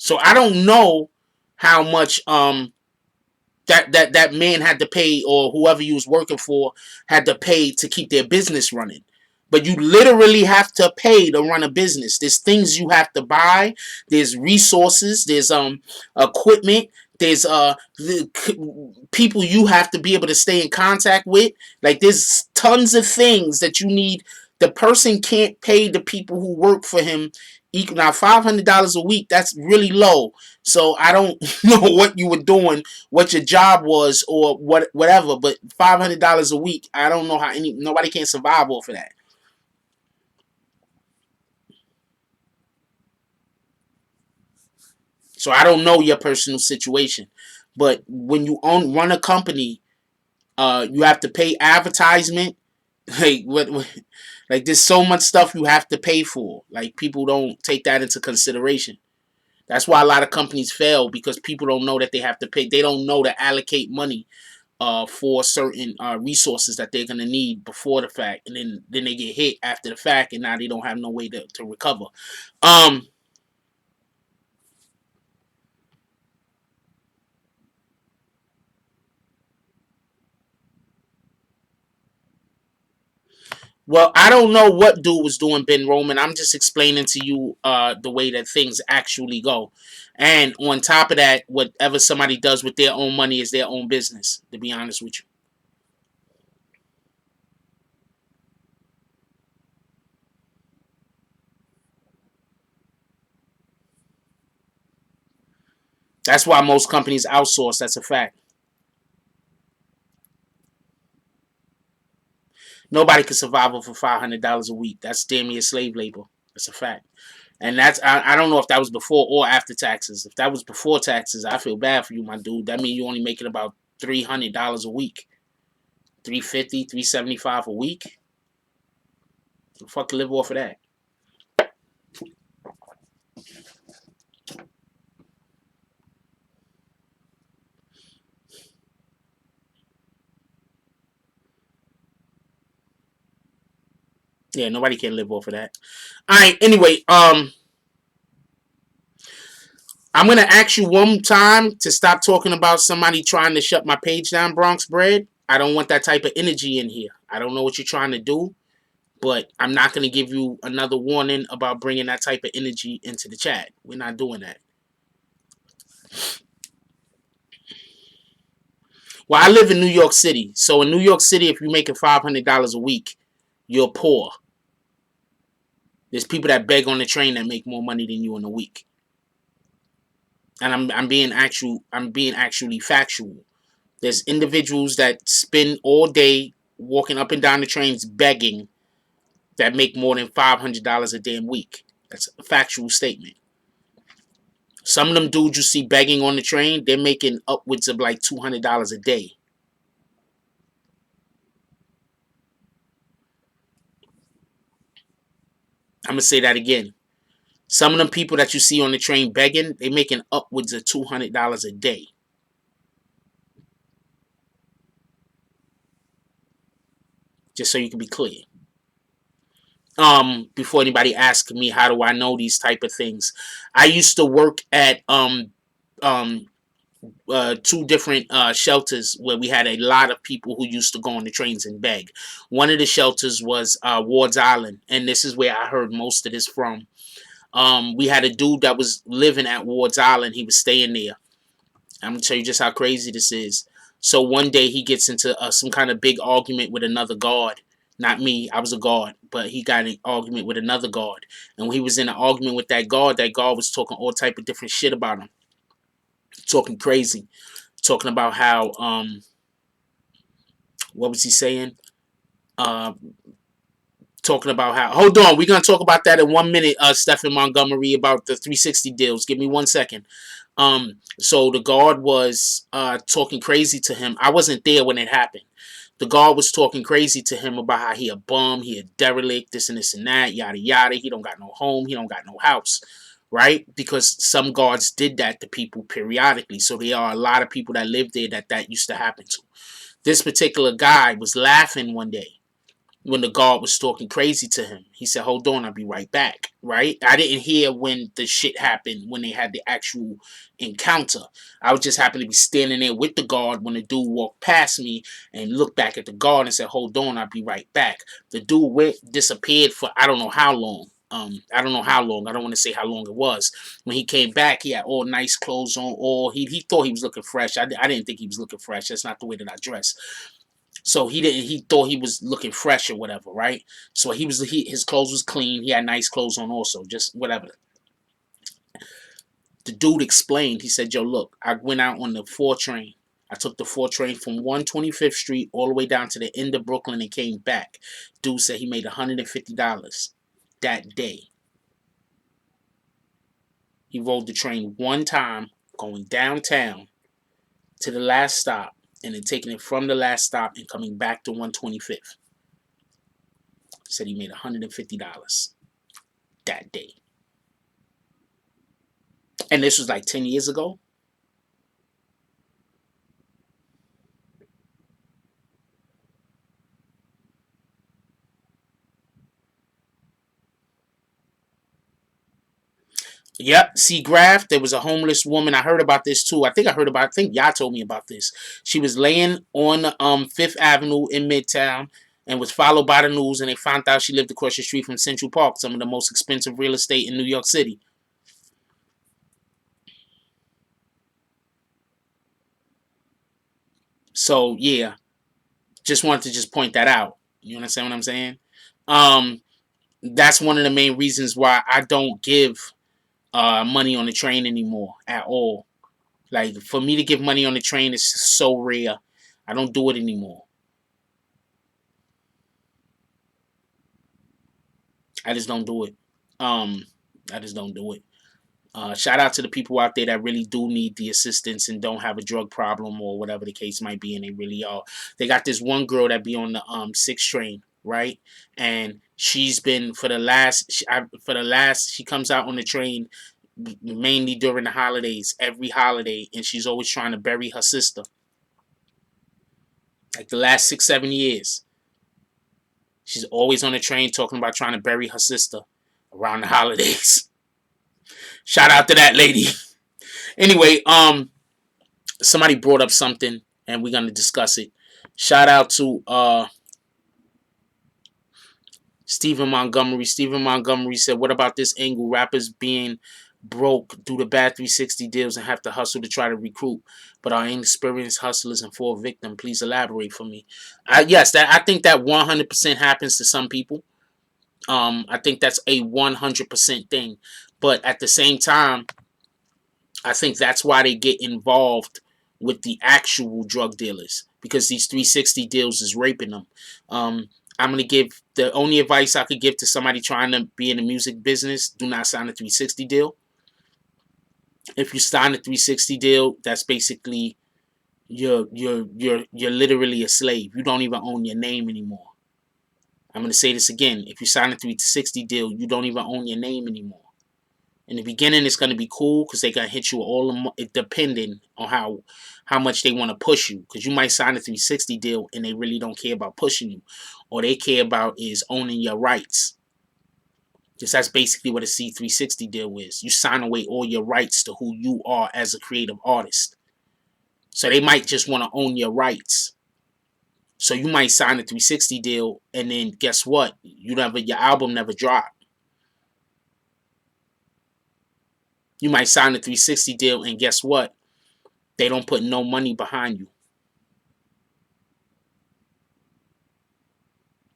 So I don't know how much that man had to pay, or whoever you was working for had to pay to keep their business running. But you literally have to pay to run a business. There's things you have to buy. There's resources. There's equipment. There's people you have to be able to stay in contact with. Like, there's tons of things that you need. The person can't pay the people who work for him. Now, $500 a week, that's really low. So I don't know what you were doing, what your job was, or whatever. But $500 a week, I don't know how nobody can survive off of that. So I don't know your personal situation. But when you run a company, you have to pay advertisement. Like like there's so much stuff you have to pay for. Like, people don't take that into consideration. That's why a lot of companies fail, because people don't know that they have to pay. They don't know to allocate money for certain resources that they're gonna need before the fact, and then they get hit after the fact, and now they don't have no way to recover. Well, I don't know what dude was doing, Ben Roman. I'm just explaining to you the way that things actually go. And on top of that, whatever somebody does with their own money is their own business, to be honest with you. That's why most companies outsource. That's a fact. Nobody can survive off of $500 a week. That's damn near slave labor. That's a fact. And I don't know if that was before or after taxes. If that was before taxes, I feel bad for you, my dude. That means you only making about $300 a week. 350, 375 a week. The fuck live off of that. Yeah, nobody can live off of that. All right. Anyway, I'm gonna ask you one time to stop talking about somebody trying to shut my page down, Bronx Bread. I don't want that type of energy in here. I don't know what you're trying to do, but I'm not gonna give you another warning about bringing that type of energy into the chat. We're not doing that. Well, I live in New York City, so in New York City, if you're making $500 a week, you're poor. There's people that beg on the train that make more money than you in a week. And I'm being actually factual. There's individuals that spend all day walking up and down the trains begging that make more than $500 a damn week. That's a factual statement. Some of them dudes you see begging on the train, they're making upwards of like $200 a day. I'm gonna say that again. Some of them people that you see on the train begging, they making upwards of $200 a day. Just so you can be clear. Before anybody asks me how do I know these type of things, I used to work at um two different shelters where we had a lot of people who used to go on the trains and beg. One of the shelters was Ward's Island, and this is where I heard most of this from. We had a dude that was living at Ward's Island. He was staying there. I'm gonna tell you just how crazy this is. So one day he gets into some kind of big argument with another guard. Not me, I was a guard, but he got in an argument with another guard. And when he was in an argument with that guard was talking all type of different shit about him, talking crazy, talking about how what was he saying? Uh, Talking about how. Hold on, we're gonna talk about that in 1 minute. Stephen Montgomery about the 360 deals. Give me 1 second. So the guard was talking crazy to him. I wasn't there when it happened. The guard was talking crazy to him about how he a bum, he a derelict, this and this and that, yada yada. He don't got no home, he don't got no house, right? Because some guards did that to people periodically. So there are a lot of people that live there that used to happen to. This particular guy was laughing one day when the guard was talking crazy to him. He said, hold on, I'll be right back. Right? I didn't hear when the shit happened, when they had the actual encounter. I was just happened to be standing there with the guard when the dude walked past me and looked back at the guard and said, hold on, I'll be right back. The dude disappeared for I don't know how long. I don't know how long. I don't want to say how long it was. When he came back, he had all nice clothes on. All he thought he was looking fresh. I didn't think he was looking fresh. That's not the way that I dress. So he thought he was looking fresh or whatever, right? So his clothes was clean. He had nice clothes on also, just whatever. The dude explained. He said, "Yo, look, I went out on the 4 train. I took the 4 train from 125th Street all the way down to the end of Brooklyn and came back." Dude said he made $150 that day. He rode the train one time going downtown to the last stop and then taking it from the last stop and coming back to 125th. Said he made $150 that day. And this was like 10 years ago. Yep. See, Graph, there was a homeless woman. I heard about this too. I think y'all told me about this. She was laying on 5th Avenue in Midtown and was followed by the news, and they found out she lived across the street from Central Park, some of the most expensive real estate in New York City. So yeah, just wanted to just point that out. You understand what I'm saying? Um, that's one of the main reasons why I don't give money on the train anymore at all. Like, for me to give money on the train is so rare. I don't do it anymore. I just don't do it. Um, I just don't do it. Shout out to the people out there that really do need the assistance and don't have a drug problem or whatever the case might be, and they really are. They got this one girl that be on the 6 train, right? And she's been she comes out on the train mainly during the holidays, every holiday, and she's always trying to bury her sister. Like the last 6, 7 years, She's always on the train talking about trying to bury her sister around the holidays. Shout out to that lady. Anyway, somebody brought up something and we're gonna discuss it. Shout out to Stephen Montgomery. Stephen Montgomery said, what about this angle? Rappers being broke, do the bad 360 deals, and have to hustle to try to recruit, but are inexperienced hustlers and fall victim. Please elaborate for me. Yes, that I think that 100% happens to some people. I think that's a 100% thing. But at the same time, I think that's why they get involved with the actual drug dealers, because these 360 deals is raping them. I'm going to give the only advice I could give to somebody trying to be in the music business: do not sign a 360 deal. If you sign a 360 deal, that's basically you're literally a slave. You don't even own your name anymore. I'm going to say this again. If you sign a 360 deal, you don't even own your name anymore. In the beginning, it's going to be cool because they're going to hit you all depending on how much they want to push you. Because you might sign a 360 deal and they really don't care about pushing you. All they care about is owning your rights. Because that's basically what a C360 deal is. You sign away all your rights to who you are as a creative artist. So they might just want to own your rights. So you might sign a 360 deal and then guess what? Your album never dropped. You might sign a 360 deal and guess what? They don't put no money behind you.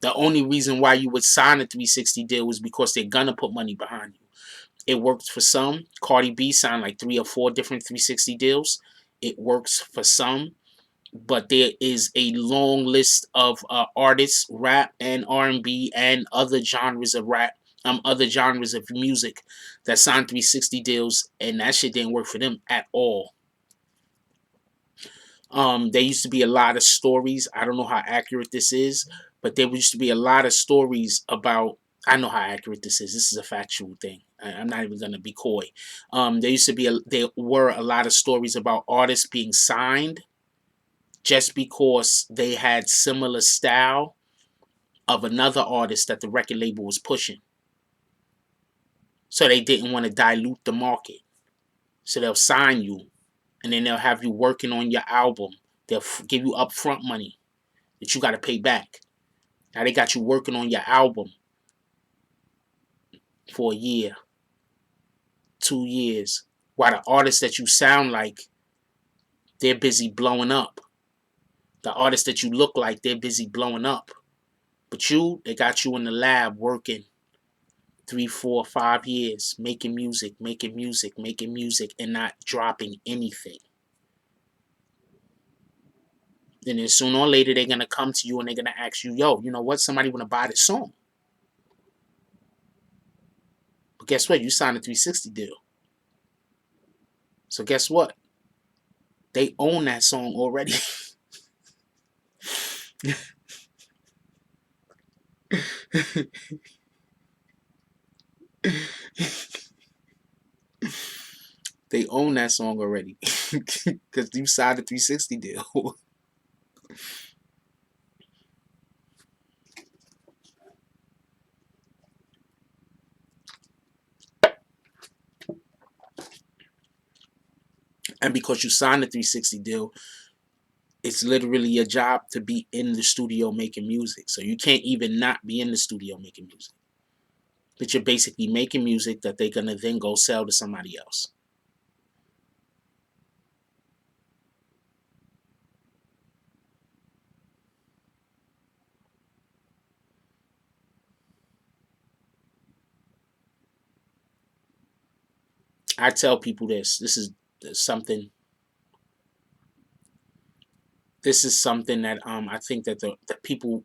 The only reason why you would sign a 360 deal is because they're going to put money behind you. It works for some. Cardi B signed like 3 or 4 different 360 deals. It works for some. But there is a long list of artists, rap and R&B and other genres of rap, other genres of music that signed 360 deals, and that shit didn't work for them at all. There used to be a lot of stories. I don't know how accurate this is, but there used to be a lot of stories about. I know how accurate this is. This is a factual thing. I'm not even gonna be coy. There were a lot of stories about artists being signed just because they had similar style of another artist that the record label was pushing. So they didn't want to dilute the market. So they'll sign you and then they'll have you working on your album. They'll give you upfront money that you got to pay back. Now they got you working on your album for a year, 2 years, while the artists that you sound like, they're busy blowing up. The artists that you look like, they're busy blowing up. But they got you in the lab working 3, 4, 5 years, making music, and not dropping anything. Then sooner or later, they're going to come to you and they're going to ask you, yo, you know what? Somebody want to buy this song. But guess what? You signed a 360 deal. So guess what? They own that song already. They own that song already. Because you signed a 360 deal. And because you signed a 360 deal, it's literally your job to be in the studio making music. So you can't even not be in the studio making music. But you're basically making music that they're going to then go sell to somebody else. I tell people this. This is something that I think that the people.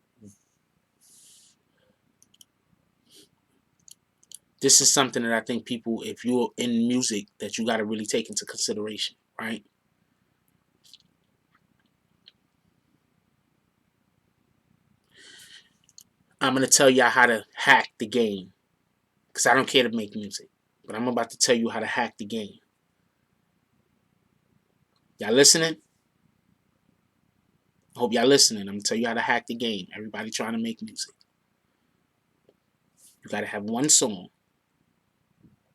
This is something that I think people, if you're in music, that you got to really take into consideration, right? I'm going to tell y'all how to hack the game. Because I don't care to make music. But I'm about to tell you how to hack the game. Y'all listening? I hope y'all listening. I'm going to tell you how to hack the game. Everybody trying to make music. You got to have one song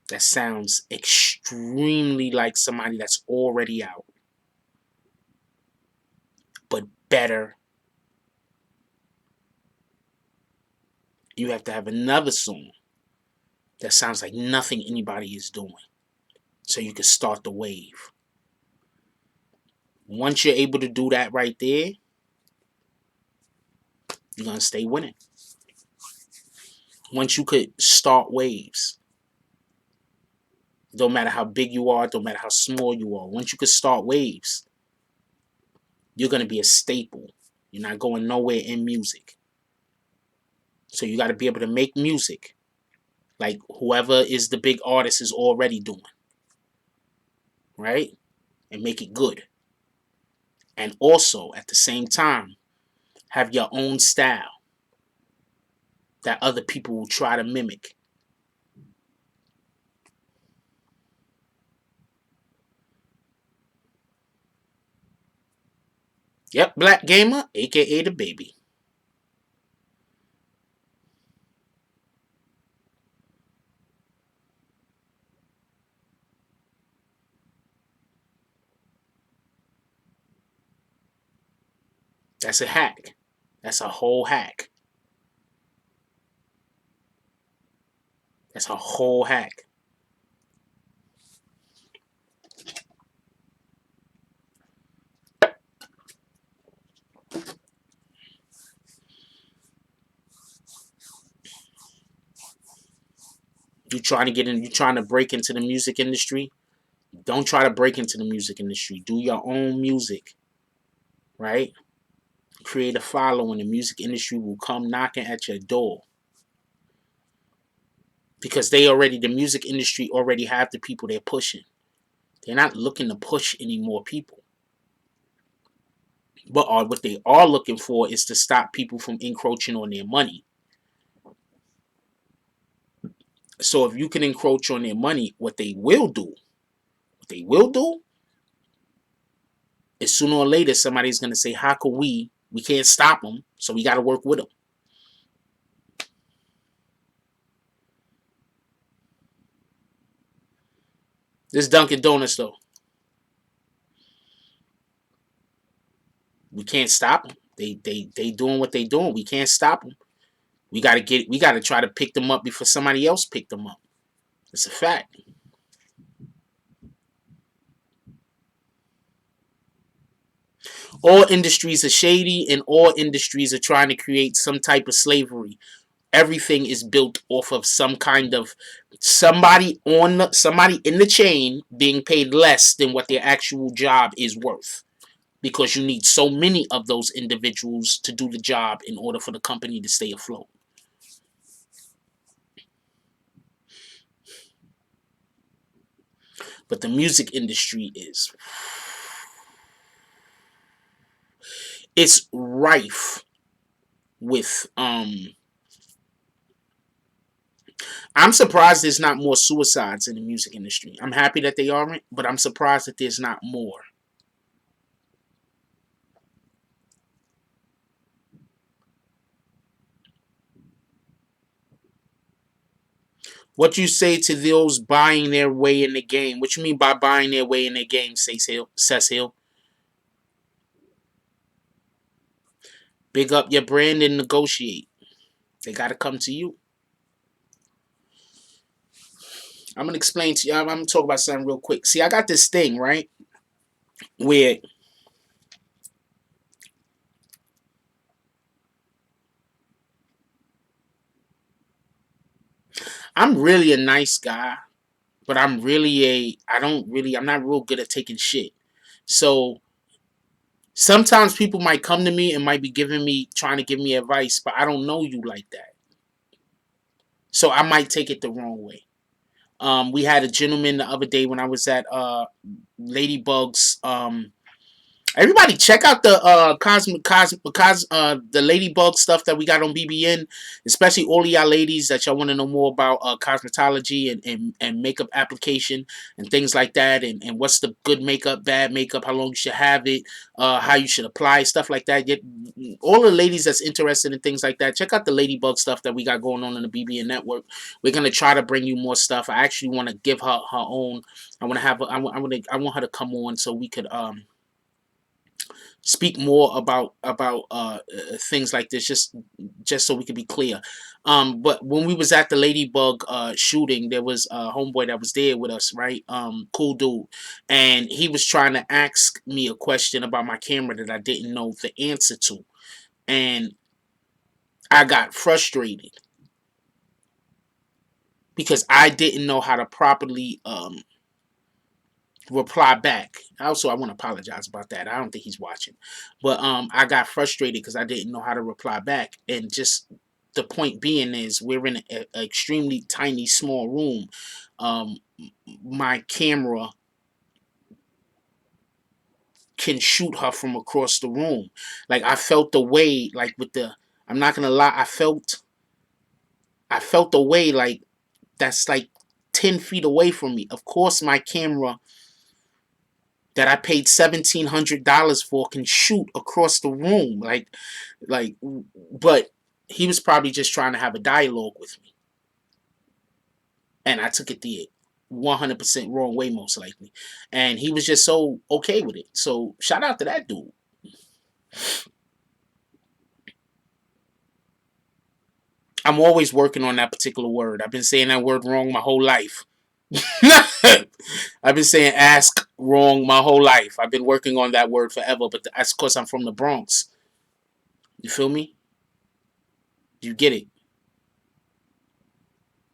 that sounds extremely like somebody that's already out, but better. You have to have another song that sounds like nothing anybody is doing, so you can start the wave. Once you're able to do that right there, you're going to stay winning. Once you could start waves, don't matter how big you are, don't matter how small you are, once you could start waves, you're going to be a staple. You're not going nowhere in music. So you got to be able to make music like whoever is the big artist is already doing, right? And make it good. And also, at the same time, have your own style that other people will try to mimic. Yep, Black Gamer, aka the baby. That's a hack. That's a whole hack. That's a whole hack. You trying to get in, you trying to break into the music industry. Don't try to break into the music industry. Do your own music, right? Create a following. The music industry will come knocking at your door. Because the music industry already have the people they're pushing. They're not looking to push any more people. But what they are looking for is to stop people from encroaching on their money. So if you can encroach on their money, what they will do is sooner or later somebody's going to say, how can we can't stop them, so we got to work with them. This Dunkin' Donuts, though, we can't stop them. They doing what they doing. We can't stop them. We got to try to pick them up before somebody else pick them up. It's a fact. All industries are shady, and all industries are trying to create some type of slavery. Everything is built off of some kind of somebody in the chain being paid less than what their actual job is worth, because you need so many of those individuals to do the job in order for the company to stay afloat. But the music industry it's rife with I'm surprised there's not more suicides in the music industry. I'm happy that they aren't, but I'm surprised that there's not more. What you say to those buying their way in the game? What you mean by buying their way in the game, says Hill? Big up your brand and negotiate. They got to come to you. I'm going to explain to you. I'm going to talk about something real quick. See, I got this thing, right? Where I'm really a nice guy, but I'm not real good at taking shit. So sometimes people might come to me and might be trying to give me advice, but I don't know you like that. So I might take it the wrong way. We had a gentleman the other day when I was at Ladybug's Everybody, check out the the ladybug stuff that we got on BBN, especially all of y'all ladies that y'all want to know more about cosmetology and makeup application and things like that, and what's the good makeup, bad makeup, how long you should have it, how you should apply stuff like that. All the ladies that's interested in things like that, check out the ladybug stuff that we got going on in the BBN network. We're gonna try to bring you more stuff. I actually want to give her own. I want to have. I want her to come on so we could speak more about things like this, just so we can be clear. But when we was at the ladybug shooting, there was a homeboy that was there with us, right? Cool dude, and he was trying to ask me a question about my camera that I didn't know the answer to, and I got frustrated because I didn't know how to properly reply back. Also, I want to apologize about that. I don't think he's watching, but I got frustrated because I didn't know how to reply back, and just the point being is we're in an extremely tiny, small room. Um, my camera can shoot her from across the room. Like I felt the way, like with the. I'm not gonna lie. I felt the way like that's like 10 feet away from me. Of course, my camera that I paid $1,700 for can shoot across the room, like. But he was probably just trying to have a dialogue with me, and I took it the 100% wrong way, most likely, and he was just so okay with it. So shout out to that dude. I'm always working on that particular word. I've been saying that word wrong my whole life. I've been saying ask wrong my whole life. I've been working on that word forever, but that's because I'm from the Bronx. You feel me? You get it?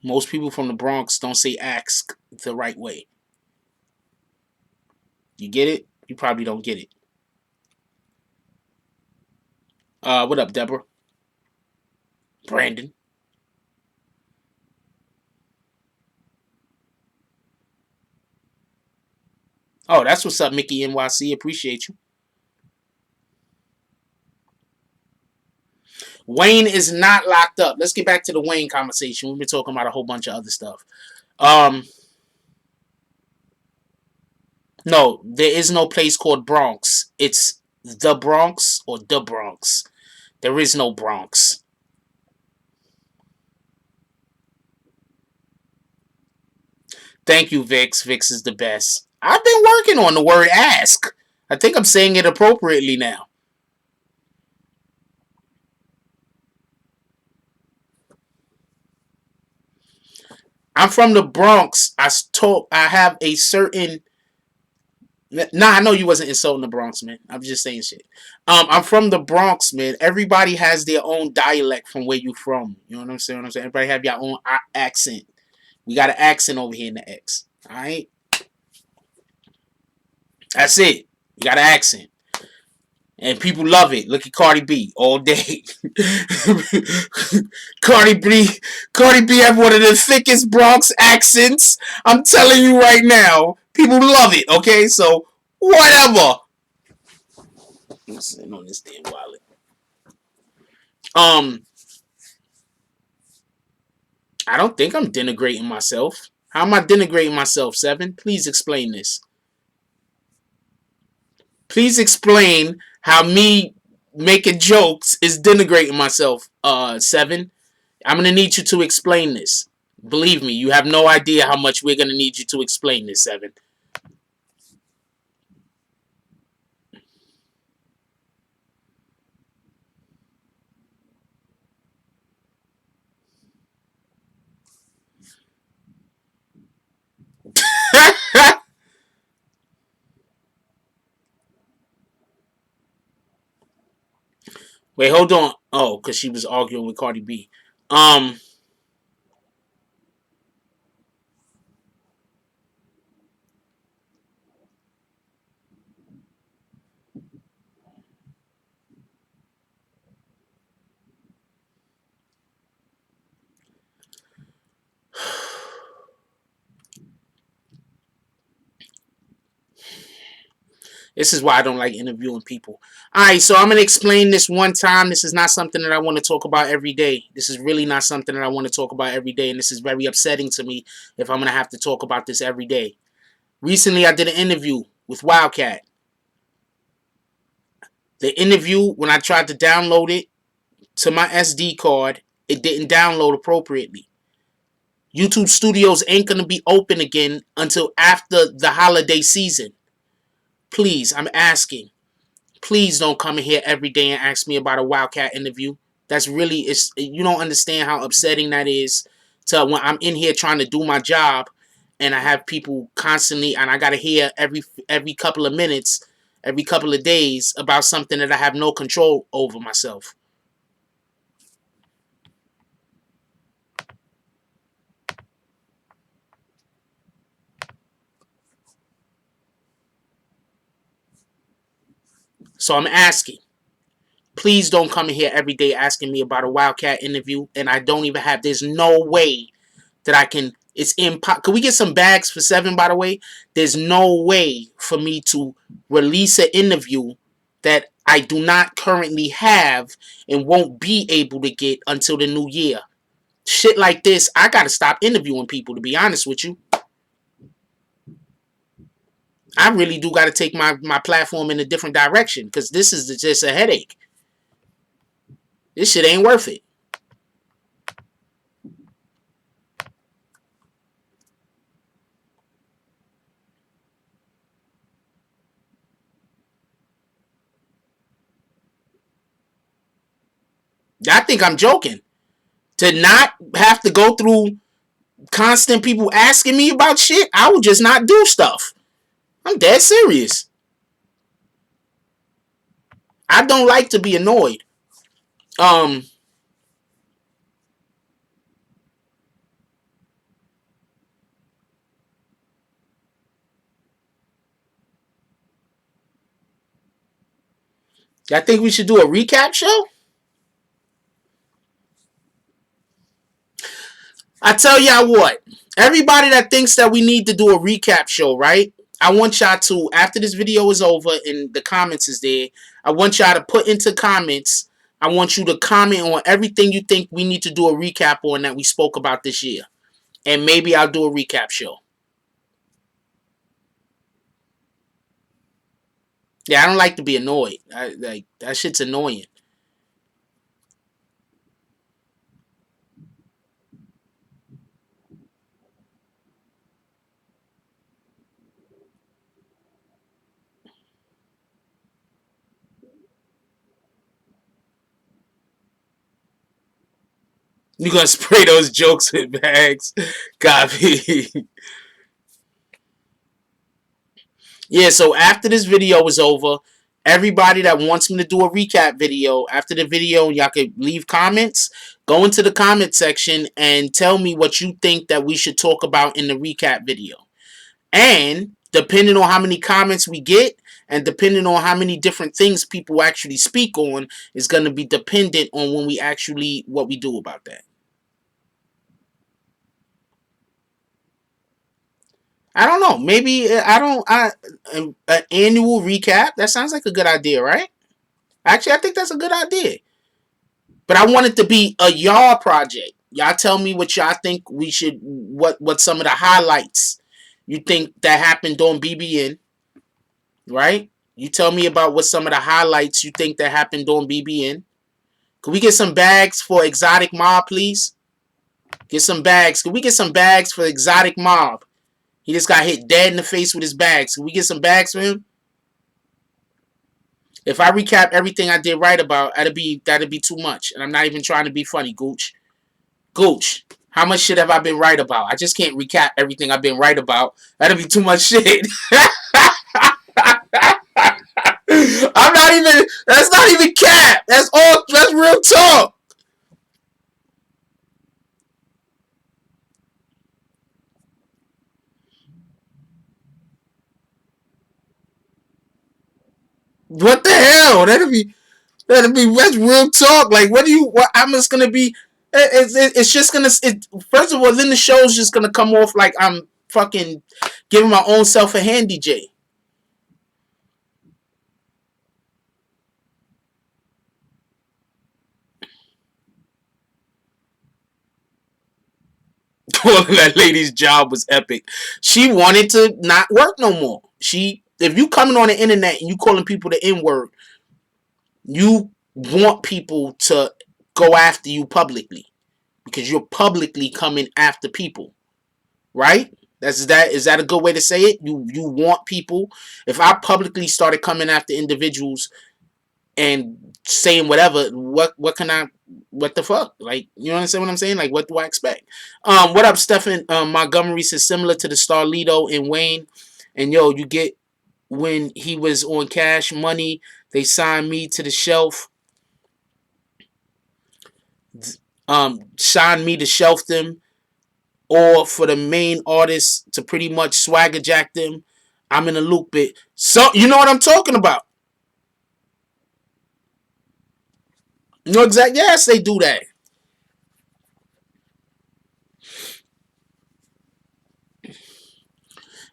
Most people from the Bronx don't say ask the right way. You get it? You probably don't get it. What up, Deborah? Brandon. Oh, that's what's up, Mickey NYC. Appreciate you. Wayne is not locked up. Let's get back to the Wayne conversation. We've been talking about a whole bunch of other stuff. Um, no, there is no place called Bronx. It's the Bronx or the Bronx. There is no Bronx. Thank you, Vix. Vix is the best. I've been working on the word ask. I think I'm saying it appropriately now. I'm from the Bronx. I have a certain. Nah, I know you wasn't insulting the Bronx, man. I'm just saying shit. I'm from the Bronx, man. Everybody has their own dialect from where you from. You know what I'm saying? Everybody have your own accent. We got an accent over here in the X. All right, that's it. You got an accent, and people love it. Look at Cardi B all day. Cardi B, Cardi B have one of the thickest Bronx accents. I'm telling you right now, people love it. Okay, so whatever. I'm sitting on this damn wallet. Um, I don't think I'm denigrating myself. How am I denigrating myself, Seven? Please explain this. Please explain how me making jokes is denigrating myself, Seven. I'm gonna need you to explain this. Believe me, you have no idea how much we're gonna need you to explain this, Seven. Wait, hold on. Oh, because she was arguing with Cardi B. Um, This is why I don't like interviewing people. All right, so I'm going to explain this one time. This is not something that I want to talk about every day. This is really not something that I want to talk about every day, and this is very upsetting to me if I'm going to have to talk about this every day. Recently, I did an interview with Wildcat. The interview, when I tried to download it to my SD card, it didn't download appropriately. YouTube Studios ain't going to be open again until after the holiday season. Please, I'm asking. Please don't come in here every day and ask me about a Wildcat interview. That's really, you don't understand how upsetting that is to when I'm in here trying to do my job and I have people constantly, and I got to hear every couple of minutes, every couple of days about something that I have no control over myself. So I'm asking. Please don't come in here every day asking me about a Wildcat interview, and I don't even have, there's no way that I can, it's impossible. Could we get some bags for 7, by the way? There's no way for me to release an interview that I do not currently have and won't be able to get until the new year. Shit like this, I gotta stop interviewing people, to be honest with you. I really do gotta take my platform in a different direction, because this is just a headache. This shit ain't worth it. I think I'm joking. To not have to go through constant people asking me about shit, I would just not do stuff. I'm dead serious. I don't like to be annoyed. I think we should do a recap show. I tell y'all what, everybody that thinks that we need to do a recap show, right? I want y'all to, after this video is over and the comments is there, I want y'all to put into comments, I want you to comment on everything you think we need to do a recap on that we spoke about this year. And maybe I'll do a recap show. Yeah, I don't like to be annoyed. Like that shit's annoying. You gonna spray those jokes with bags? Copy. Yeah, so after this video is over, everybody that wants me to do a recap video, after the video, y'all could leave comments. Go into the comment section and tell me what you think that we should talk about in the recap video. And depending on how many comments we get, and depending on how many different things people actually speak on, is going to be dependent on when we actually, what we do about that. I don't know. Maybe an annual recap. That sounds like a good idea, right? Actually, I think that's a good idea. But I want it to be a y'all project. Y'all tell me what y'all think we should, what some of the highlights you think that happened on BBN, right? You tell me about what some of the highlights you think that happened on BBN. Could we get some bags for Exotic Mob, please? Get some bags. Could we get some bags for Exotic Mob? He just got hit dead in the face with his bags. Can we get some bags for him? If I recap everything I did right about, that'd be too much. And I'm not even trying to be funny, Gooch. Gooch, how much shit have I been right about? I just can't recap everything I've been right about. That'd be too much shit. I'm not even, that's not even cap. That's real talk. What the hell? That's real talk. Like, I'm just gonna be, it's just gonna, first of all, then the show's just gonna come off like I'm fucking giving my own self a handy J. That lady's job was epic. She wanted to not work no more. If you coming on the internet and you calling people the N-word, you want people to go after you publicly because you're publicly coming after people, right? Is that a good way to say it? You want people. If I publicly started coming after individuals and saying whatever, what the fuck? Like, you understand what I'm saying? Like, what do I expect? What up, Stephen Montgomery says similar to the Starlito and Wayne. And yo, you get when he was on Cash Money, they signed me to the shelf. Signed me to shelf them, or for the main artists to pretty much swagger jack them. I'm in a loop bit. So you know what I'm talking about. You know exactly. Yes, they do that.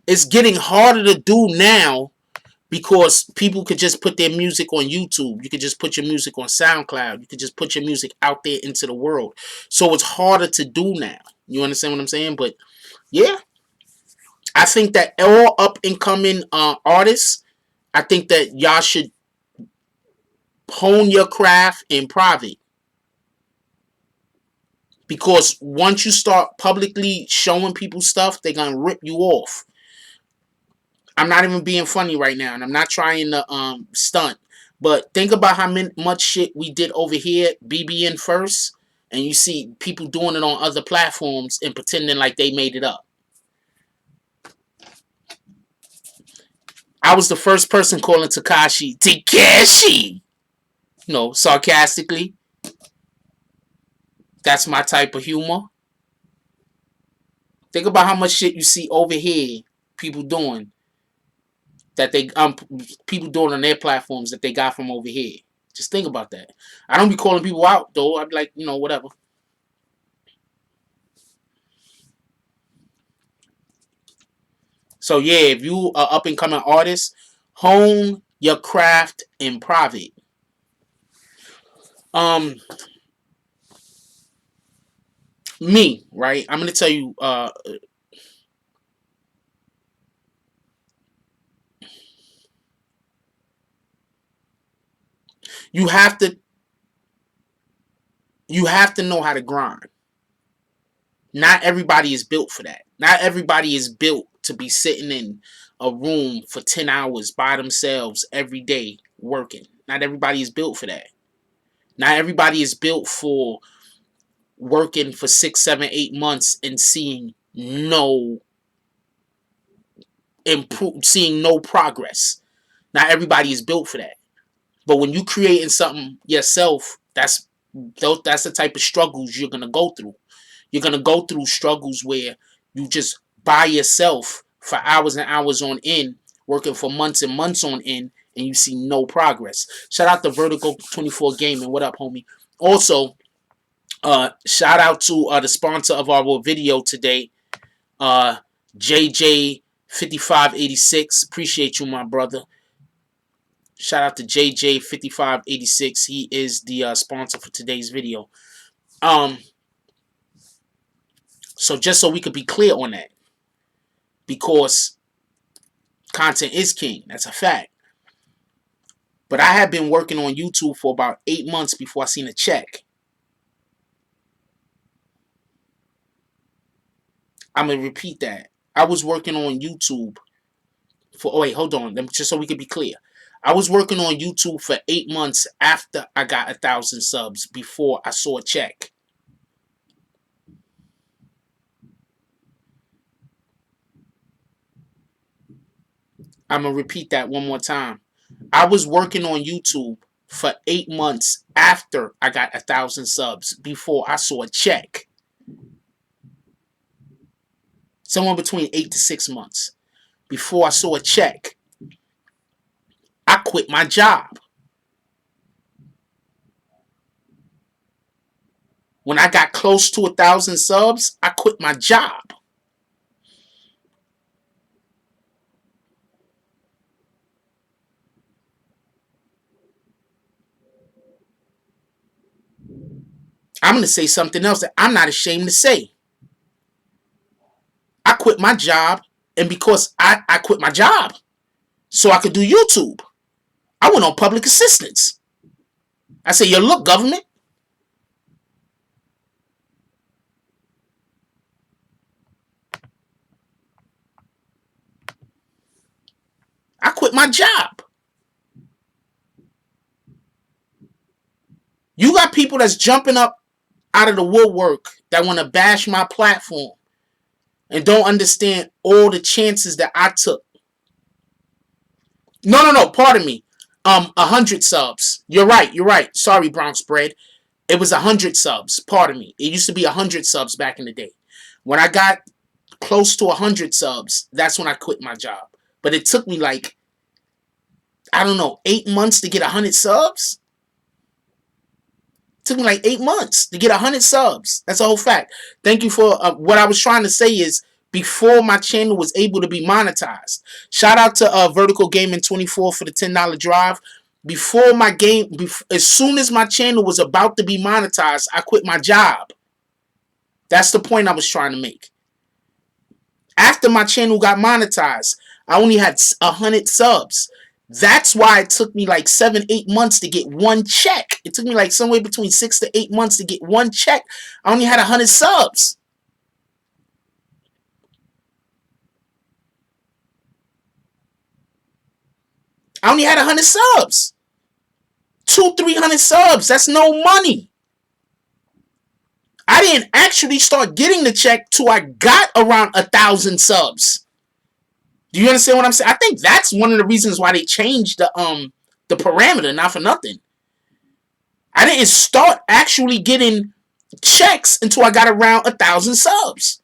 It's getting harder to do now because people could just put their music on YouTube. You could just put your music on SoundCloud. You could just put your music out there into the world. So it's harder to do now. You understand what I'm saying? But yeah, I think that all up and coming artists, I think that y'all should hone your craft in private. Because once you start publicly showing people stuff, they're going to rip you off. I'm not even being funny right now, and I'm not trying to stunt. But think about how much shit we did over here, BBN first, and you see people doing it on other platforms and pretending like they made it up. I was the first person calling Tekashi Tekashi, sarcastically. That's my type of humor. Think about how much shit you see over here, people doing that people doing on their platforms that they got from over here. Just think about that. I don't be calling people out though. I'd be like, whatever. So yeah, if you are up and coming artist, hone your craft in private. Me, right? I'm gonna tell you. You have to. You have to know how to grind. Not everybody is built for that. Not everybody is built to be sitting in a room for 10 hours by themselves every day working. Not everybody is built for that. Not everybody is built for working for 6, 7, 8 months and seeing no progress. Not everybody is built for that. But when you creating something yourself, that's the type of struggles you're gonna go through. You're gonna go through struggles where you just by yourself for hours and hours on end, working for months and months on end, and you see no progress. Shout out to Vertigo 24 Gaming. What up, homie? Also, shout out to the sponsor of our video today, JJ 5586. Appreciate you, my brother. Shout out to JJ 5586. He is the sponsor for today's video. So just so we could be clear on that, because content is king. That's a fact. But I had been working on YouTube for about 8 months before I seen a check. I'm going to repeat that. I was working on YouTube for... Oh, wait, hold on. Just so we could be clear. I was working on YouTube for 8 months after I got 1,000 subs before I saw a check. I'm going to repeat that one more time. I was working on YouTube for 8 months after I got 1,000 subs before I saw a check. Somewhere between 8 to 6 months before I saw a check. I quit my job. When I got close to 1,000 subs, I quit my job. I'm going to say something else that I'm not ashamed to say. quit my job, and because I quit my job so I could do YouTube, I went on public assistance. I said, yo, look, government, I quit my job. You got people that's jumping up out of the woodwork that want to bash my platform and don't understand all the chances that I took. No, pardon me. 100 subs. You're right. Sorry, Bronx Bread. It was 100 subs. Pardon me. It used to be 100 subs back in the day. When I got close to 100 subs, that's when I quit my job. But it took me like, I don't know, 8 months to get 100 subs. It took me like 8 months to get 100 subs. That's a whole fact. Thank you for what I was trying to say is before my channel was able to be monetized. Shout out to Vertical Gaming 24 for the $10 drive. Before my game, as soon as my channel was about to be monetized, I quit my job. That's the point I was trying to make. After my channel got monetized, I only had 100 subs. That's why it took me like 7-8 months to get one check. It took me like somewhere between 6 to 8 months to get one check. I only had 100 subs. I only had 100 subs. 200-300 subs. That's no money. I didn't actually start getting the check till I got around 1,000 subs. Do you understand what I'm saying? I think that's one of the reasons why they changed the parameter, not for nothing. I didn't start actually getting checks until I got around 1,000 subs.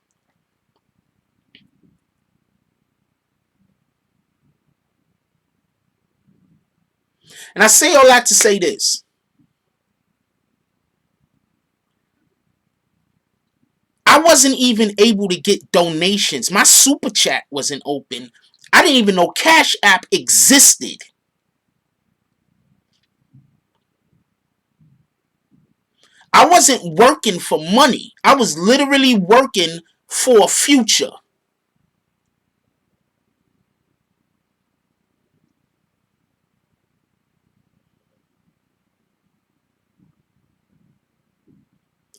And I say all that to say this. I wasn't even able to get donations. My super chat wasn't open. I didn't even know Cash App existed. I wasn't working for money. I was literally working for a future.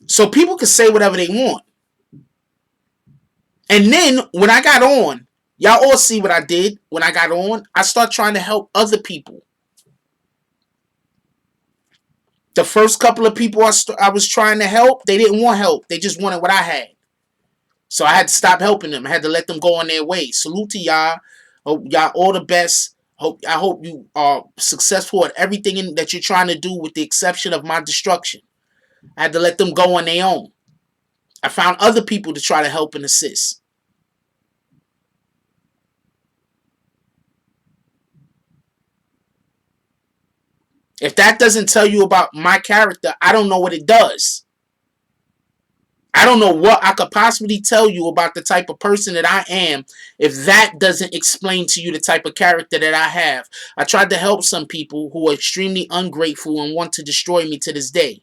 So people can say whatever they want. And then when I got on, y'all all see what I did when I got on. I started trying to help other people. The first couple of people I was trying to help, they didn't want help. They just wanted what I had. So I had to stop helping them. I had to let them go on their way. Salute to y'all. Hope y'all all the best. I hope you are successful at everything that you're trying to do with the exception of my destruction. I had to let them go on their own. I found other people to try to help and assist. If that doesn't tell you about my character, I don't know what it does. I don't know what I could possibly tell you about the type of person that I am if that doesn't explain to you the type of character that I have. I tried to help some people who are extremely ungrateful and want to destroy me to this day.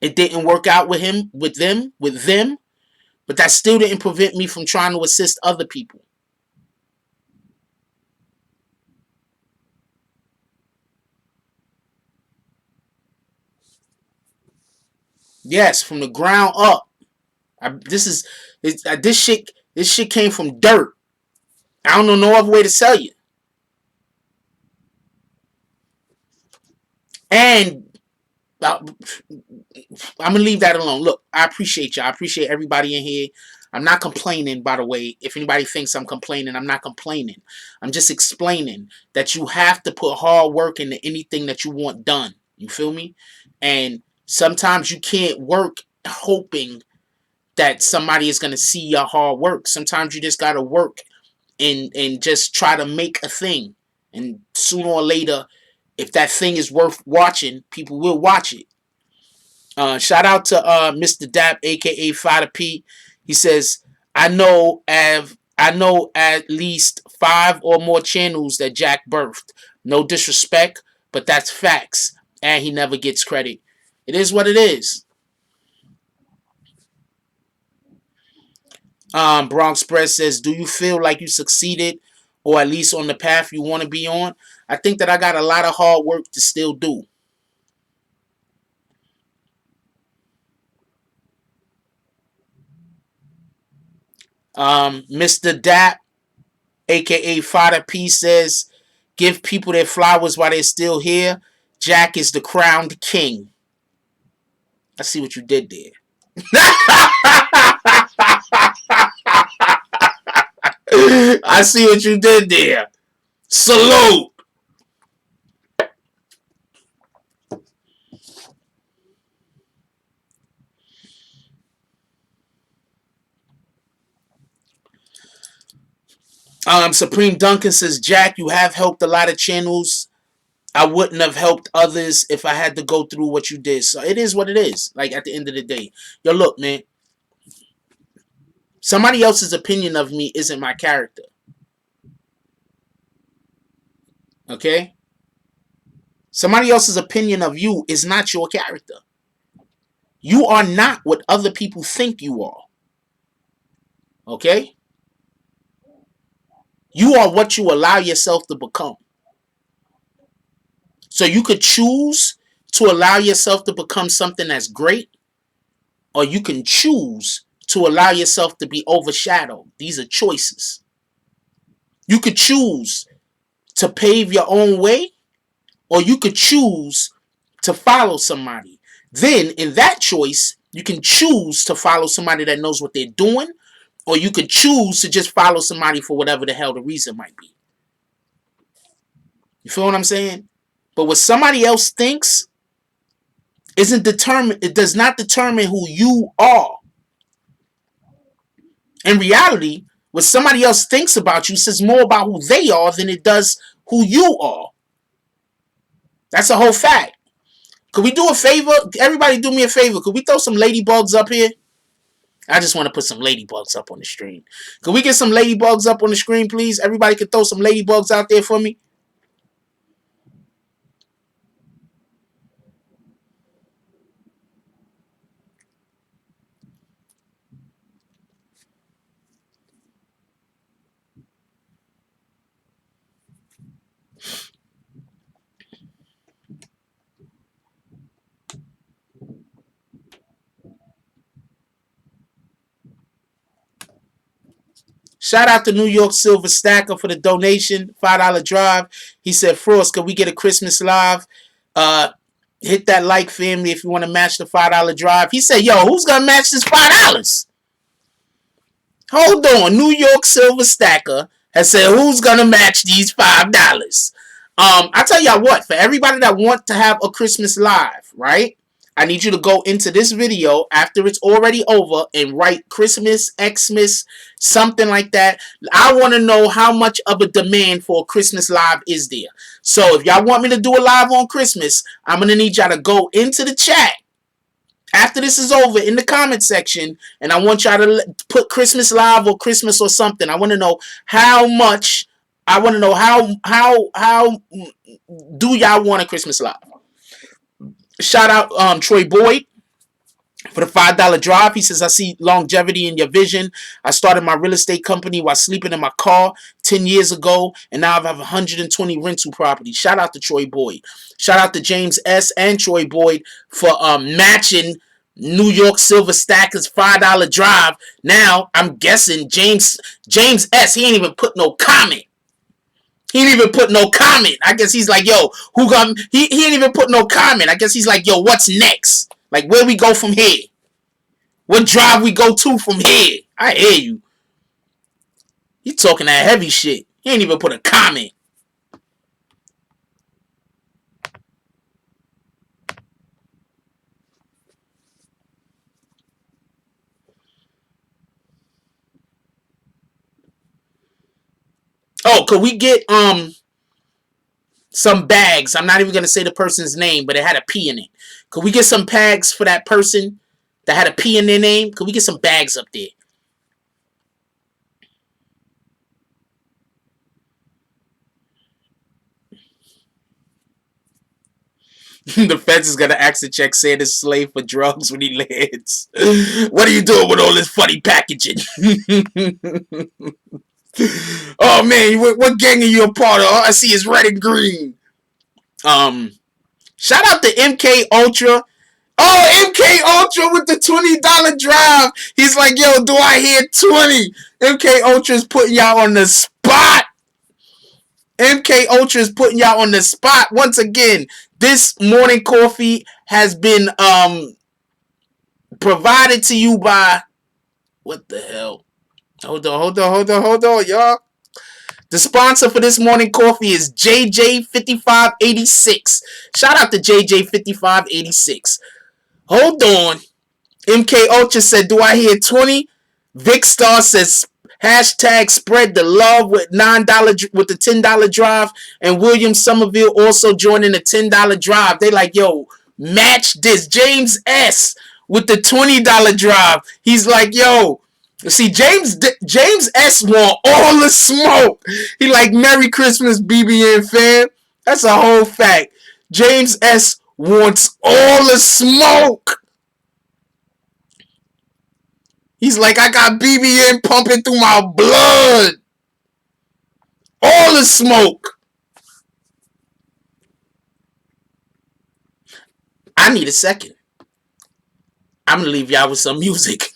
It didn't work out with them, but that still didn't prevent me from trying to assist other people. Yes, from the ground up. This shit came from dirt. I don't know no other way to tell you. And I'm gonna leave that alone. Look, I appreciate you. I appreciate everybody in here. I'm not complaining, by the way. If anybody thinks I'm complaining, I'm not complaining. I'm just explaining that you have to put hard work into anything that you want done. You feel me? And sometimes you can't work hoping that somebody is going to see your hard work. Sometimes you just got to work and just try to make a thing. And sooner or later, if that thing is worth watching, people will watch it. Shout out to Mr. Dap, aka Fighter P. He says, I know at least 5 or more channels that Jack birthed. No disrespect, but that's facts. And he never gets credit. It is what it is. Bronx Press says, do you feel like you succeeded or at least on the path you want to be on? I think that I got a lot of hard work to still do. Mr. Dap, aka Fada P, says, give people their flowers while they're still here. Jack is the crowned king. I see what you did there. I see what you did there. Salute. Supreme Duncan says, Jack, you have helped a lot of channels. I wouldn't have helped others if I had to go through what you did. So it is what it is. Like at the end of the day. Yo, look, man. Somebody else's opinion of me isn't my character. Okay? Somebody else's opinion of you is not your character. You are not what other people think you are. Okay? You are what you allow yourself to become. So you could choose to allow yourself to become something that's great, or you can choose to allow yourself to be overshadowed. These are choices. You could choose to pave your own way, or you could choose to follow somebody. Then, in that choice, you can choose to follow somebody that knows what they're doing, or you could choose to just follow somebody for whatever the hell the reason might be. You feel what I'm saying? But what somebody else thinks isn't determined. It does not determine who you are. In reality, what somebody else thinks about you says more about who they are than it does who you are. That's a whole fact. Could we do a favor? Everybody do me a favor. Could we throw some ladybugs up here? I just want to put some ladybugs up on the screen. Could we get some ladybugs up on the screen, please? Everybody could throw some ladybugs out there for me. Shout out to New York Silver Stacker for the donation, $5 drive. He said, Frost, could we get a Christmas live? Hit that like, family, if you want to match the $5 drive. He said, yo, who's going to match this $5? Hold on. New York Silver Stacker has said, who's going to match these $5? I tell y'all what, for everybody that want to have a Christmas live, right? I need you to go into this video after it's already over and write Christmas, Xmas, something like that. I want to know how much of a demand for a Christmas live is there. So if y'all want me to do a live on Christmas, I'm going to need y'all to go into the chat after this is over in the comment section, and I want y'all to put Christmas live or Christmas or something. I want to know how much. I want to know how do y'all want a Christmas live? Shout out Troy Boyd for the $5 drive. He says, I see longevity in your vision. I started my real estate company while sleeping in my car 10 years ago, and now I have 120 rental properties. Shout out to Troy Boyd. Shout out to James S. and Troy Boyd for matching New York Silver Stacker's $5 drive. Now, I'm guessing James S., he ain't even put no comment. He ain't even put no comment. I guess he's like, yo, who got... He ain't even put no comment. I guess he's like, yo, what's next? Like, where we go from here? What drive we go to from here? I hear you. You talking that heavy shit. He ain't even put a comment. Oh, could we get some bags? I'm not even gonna say the person's name, but it had a P in it. Could we get some bags for that person that had a P in their name? Could we get some bags up there? The feds is gonna ask to check Santa's slave for drugs when he lands. What are you doing with all this funny packaging? Oh man, what gang are you a part of? All I see is red and green. Shout out to MK Ultra. Oh, MK Ultra with the $20 drive. He's like, yo, do I hear 20? MK Ultra is putting y'all on the spot. MK Ultra is putting y'all on the spot. Once again, this morning coffee has been provided to you by, what the hell? Hold on, y'all. The sponsor for this morning coffee is JJ5586. Shout out to JJ5586. Hold on. MK Ultra said, do I hear 20? Vic Star says, hashtag spread the love with $9 with the $10 drive. And William Somerville also joining the $10 drive. They like, yo, match this. James S with the $20 drive. He's like, yo, see, James S want all the smoke. He like, Merry Christmas, BBN fam. That's a whole fact. James S wants all the smoke. He's like, I got BBN pumping through my blood. All the smoke. I need a second. I'm going to leave y'all with some music.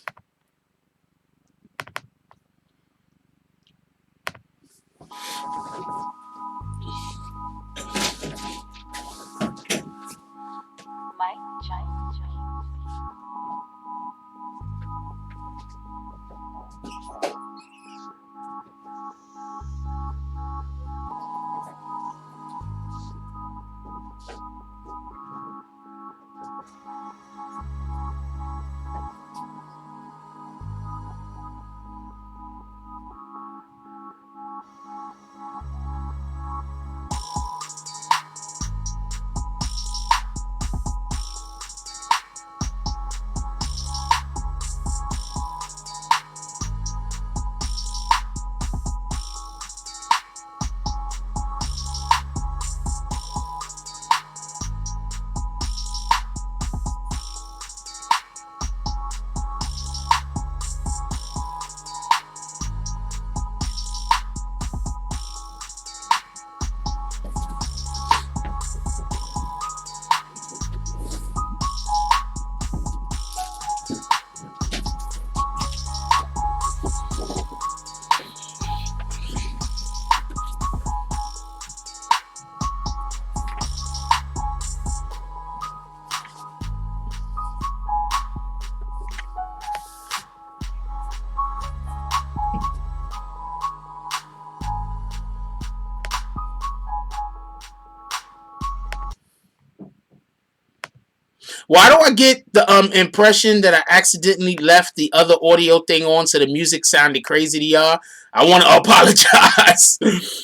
Why do I get the impression that I accidentally left the other audio thing on so the music sounded crazy to y'all? I want to apologize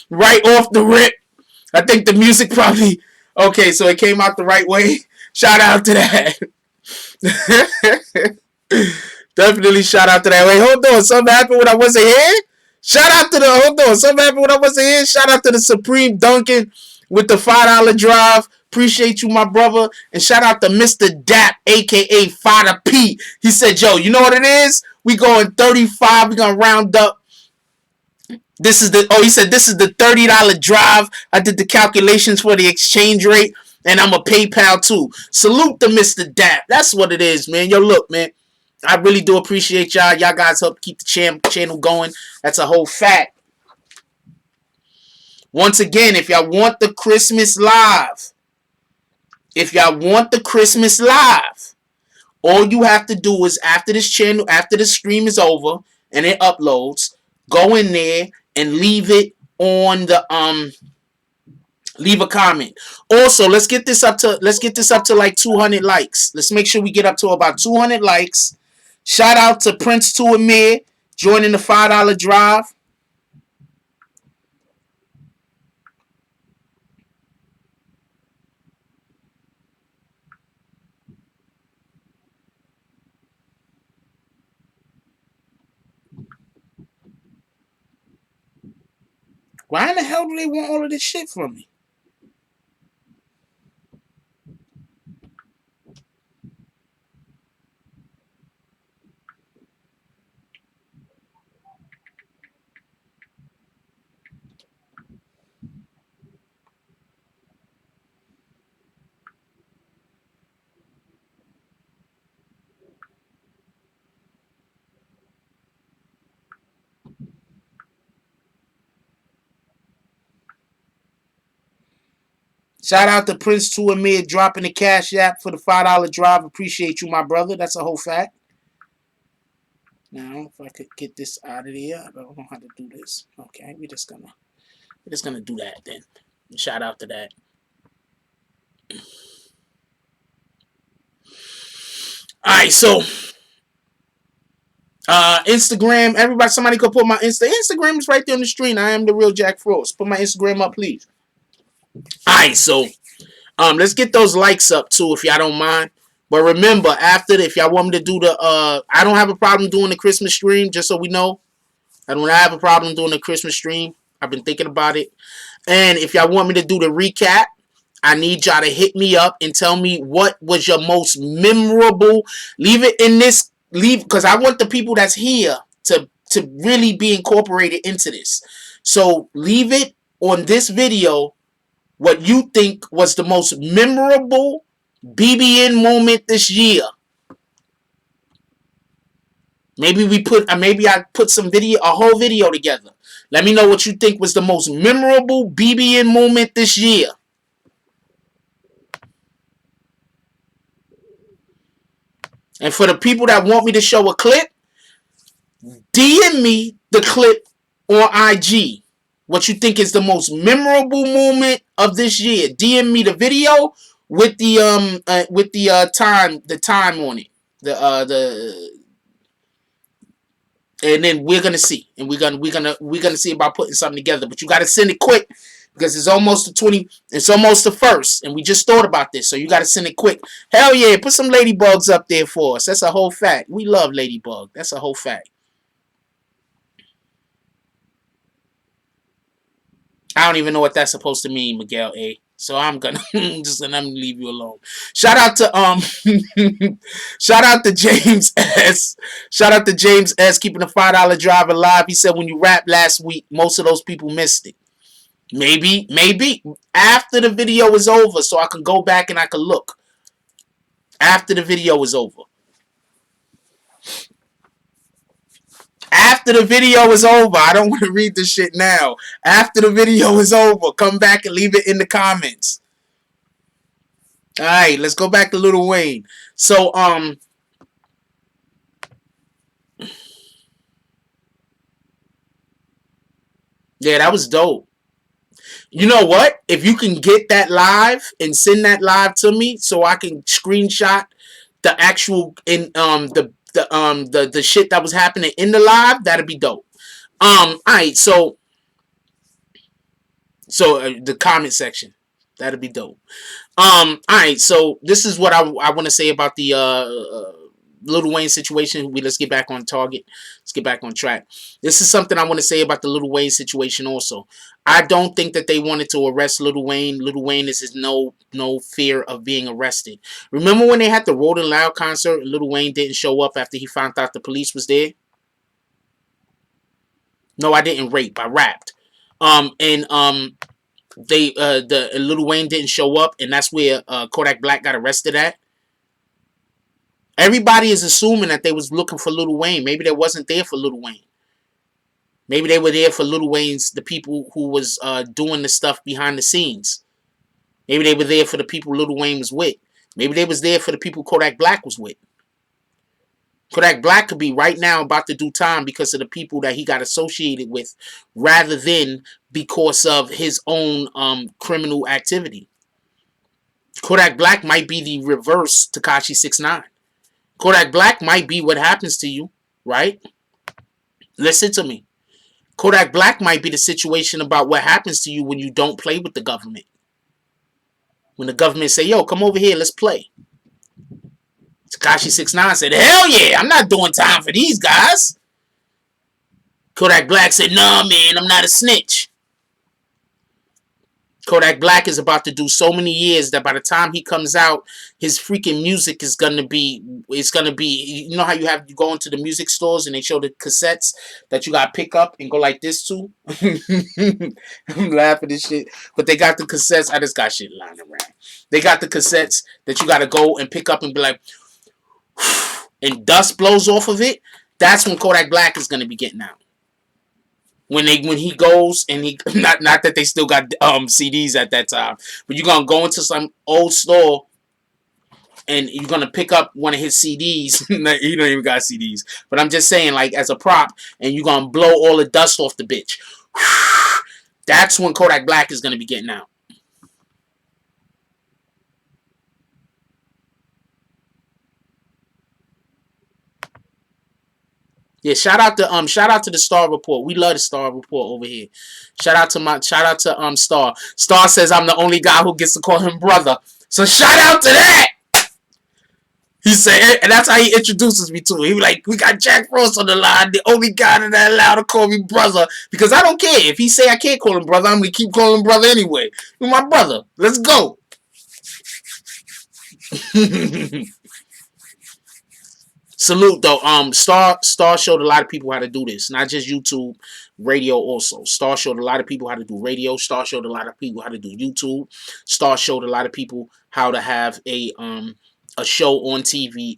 right off the rip. I think the music probably... Okay, so it came out the right way. Shout out to that. Definitely shout out to that. Wait, hold on. Something happened when I wasn't here? Shout out to the... Hold on. Something happened when I wasn't here? Shout out to the Supreme Duncan with the $5 drive. Appreciate you, my brother. And shout out to Mr. Dap, a.k.a. Fada P. He said, yo, you know what it is? We going 35. We going to round up. This is the... Oh, he said this is the $30 drive. I did the calculations for the exchange rate. And I'm a PayPal, too. Salute to Mr. Dap. That's what it is, man. Yo, look, man. I really do appreciate y'all. Y'all guys help keep the channel going. That's a whole fact. Once again, if y'all want the Christmas live... If y'all want the Christmas live, all you have to do is after this stream is over and it uploads, go in there and leave it on the leave a comment. Also, let's get this up to like 200 likes. Let's make sure we get up to about 200 likes. Shout out to Prince to Amir joining the $5 drive. Why in the hell do they want all of this shit from me? Shout out to Prince 2 Amir dropping the cash app for the $5 drive. Appreciate you, my brother. That's a whole fact. Now, if I could get this out of here, I don't know how to do this. Okay, we're just gonna do that then. Shout out to that. All right, so Instagram, everybody, somebody could put my Instagram is right there on the screen. I am the real Jack Frost. Put my Instagram up, please. All right, so let's get those likes up too, if y'all don't mind. But remember, after if y'all want me to do the I don't have a problem doing the Christmas stream, just so we know. I don't have a problem doing the Christmas stream. I've been thinking about it. And if y'all want me to do the recap, I need y'all to hit me up and tell me what was your most memorable. Leave it in this, because I want the people that's here to really be incorporated into this. So leave it on this video what you think was the most memorable BBN moment this year. Maybe I put a whole video together. Let me know what you think was the most memorable BBN moment this year. And for the people that want me to show a clip, DM me the clip on IG. What you think is the most memorable moment of this year? DM me the video with the time on it. And then we're gonna see, and we're gonna see about putting something together. But you gotta send it quick because it's almost the 20. It's almost the first, and we just thought about this, so you gotta send it quick. Hell yeah, put some ladybugs up there for us. That's a whole fact. We love ladybug. That's a whole fact. I don't even know what that's supposed to mean, Miguel A. So I'm gonna just let me leave you alone. Shout out to shout out to James S. Shout out to James S. keeping the $5 drive alive. He said when you rapped last week, most of those people missed it. Maybe after the video is over, so I can go back and I can look. After the video is over. After the video is over. I don't want to read this shit now. After the video is over, come back and leave it in the comments. Alright, let's go back to Lil Wayne. So, yeah, that was dope. You know what? If you can get that live and send that live to me so I can screenshot the actual the shit that was happening in the live, that'd be dope. Alright, so the comment section, that'd be dope. Alright, so this is what I want to say about the Lil Wayne situation. Let's get back on target. Let's get back on track. This is something I want to say about the Lil Wayne situation also. I don't think that they wanted to arrest Lil Wayne. Lil Wayne is no fear of being arrested. Remember when they had the Rolling Loud concert and Lil Wayne didn't show up after he found out the police was there? No, I didn't rape. I rapped. The Lil Wayne didn't show up, and that's where Kodak Black got arrested at. Everybody is assuming that they was looking for Lil Wayne. Maybe they wasn't there for Lil Wayne. Maybe they were there for Lil Wayne's, the people who was doing the stuff behind the scenes. Maybe they were there for the people Lil Wayne was with. Maybe they was there for the people Kodak Black was with. Kodak Black could be right now about to do time because of the people that he got associated with rather than because of his own criminal activity. Kodak Black might be the reverse Tekashi 6ix9ine. Kodak Black might be what happens to you, right? Listen to me. Kodak Black might be the situation about what happens to you when you don't play with the government. When the government say, yo, come over here, let's play. Tekashi 6ix9ine said, hell yeah, I'm not doing time for these guys. Kodak Black said, nah, man, I'm not a snitch. Kodak Black is about to do so many years that by the time he comes out, his freaking music is gonna be, you know how you go into the music stores and they show the cassettes that you gotta pick up and go like this too? I'm laughing at this shit. But they got the cassettes, I just got shit lying around. They got the cassettes that you gotta go and pick up and be like, and dust blows off of it. That's when Kodak Black is gonna be getting out. when he goes and he not that they still got CDs at that time, but you're gonna go into some old store and you're gonna pick up one of his CDs. He don't even got CDs, but I'm just saying, like, as a prop, and you're gonna blow all the dust off the bitch. That's when Kodak Black is gonna be getting out. Yeah, shout out to the Star Report. We love the Star Report over here. Shout out to Star. Star says I'm the only guy who gets to call him brother. So shout out to that. He said, and that's how he introduces me to it. He was like, we got Jack Frost on the line, the only guy that allowed to call me brother. Because I don't care. If he say I can't call him brother, I'm going to keep calling him brother anyway. You're my brother. Let's go. Salute though. Star showed a lot of people how to do this. Not just YouTube, radio also. Star showed a lot of people how to do radio. Star showed a lot of people how to do YouTube. Star showed a lot of people how to have a show on TV,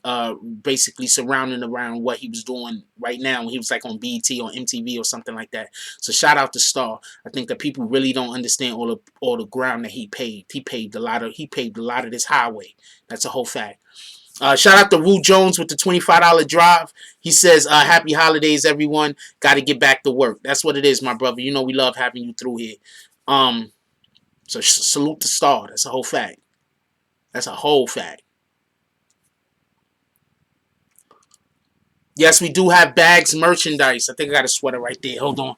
basically surrounding around what he was doing right now when he was like on BET or MTV or something like that. So shout out to Star. I think that people really don't understand all the ground that he paved. He paved a lot of this highway. That's a whole fact. Shout out to Wu Jones with the $25 drive. He says, happy holidays, everyone. Got to get back to work. That's what it is, my brother. You know we love having you through here. So salute the Star. That's a whole fact. That's a whole fact. Yes, we do have bags, merchandise. I think I got a sweater right there. Hold on.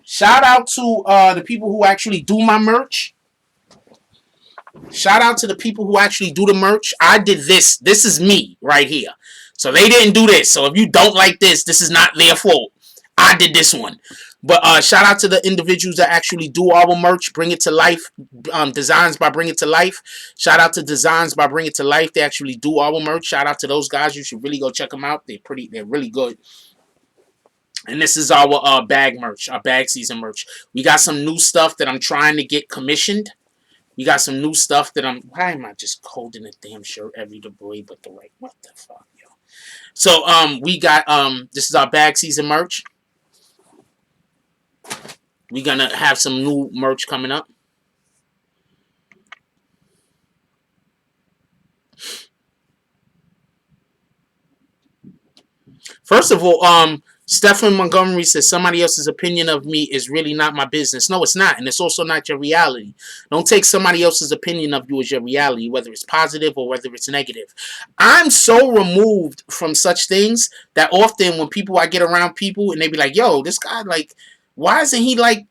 Shout out to the people who actually do my merch. Shout out to the people who actually do the merch. I did this. This is me right here. So they didn't do this. So if you don't like this, this is not their fault. I did this one. But shout out to the individuals that actually do our merch, Bring It to Life, Designs by Bring It to Life. Shout out to Designs by Bring It to Life. They actually do our merch. Shout out to those guys. You should really go check them out. They're really good. And this is our bag merch, our bag season merch. We got some new stuff that I'm trying to get commissioned. We got some new stuff that why am I just holding a damn shirt every way but the right? What the fuck, yo? So, we got, this is our bag season merch. We're going to have some new merch coming up. First of all, Stephen Montgomery says somebody else's opinion of me is really not my business. No, it's not. And it's also not your reality. Don't take somebody else's opinion of you as your reality, whether it's positive or whether it's negative. I'm so removed from such things that often when I get around people and they be like, yo, this guy, like, why isn't he like,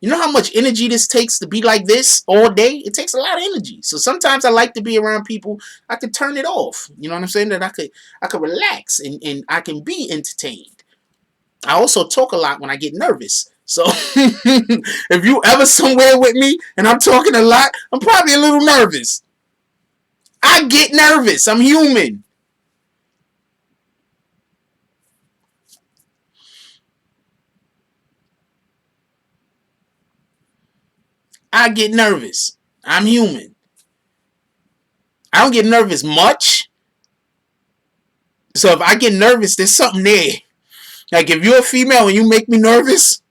you know how much energy this takes to be like this all day? It takes a lot of energy. So sometimes I like to be around people. I could turn it off. You know what I'm saying? That I could relax and I can be entertained. I also talk a lot when I get nervous. So if you ever somewhere with me and I'm talking a lot, I'm probably a little nervous. I get nervous. I'm human. I get nervous. I'm human. I don't get nervous much. So if I get nervous, there's something there. Like if you're a female and you make me nervous,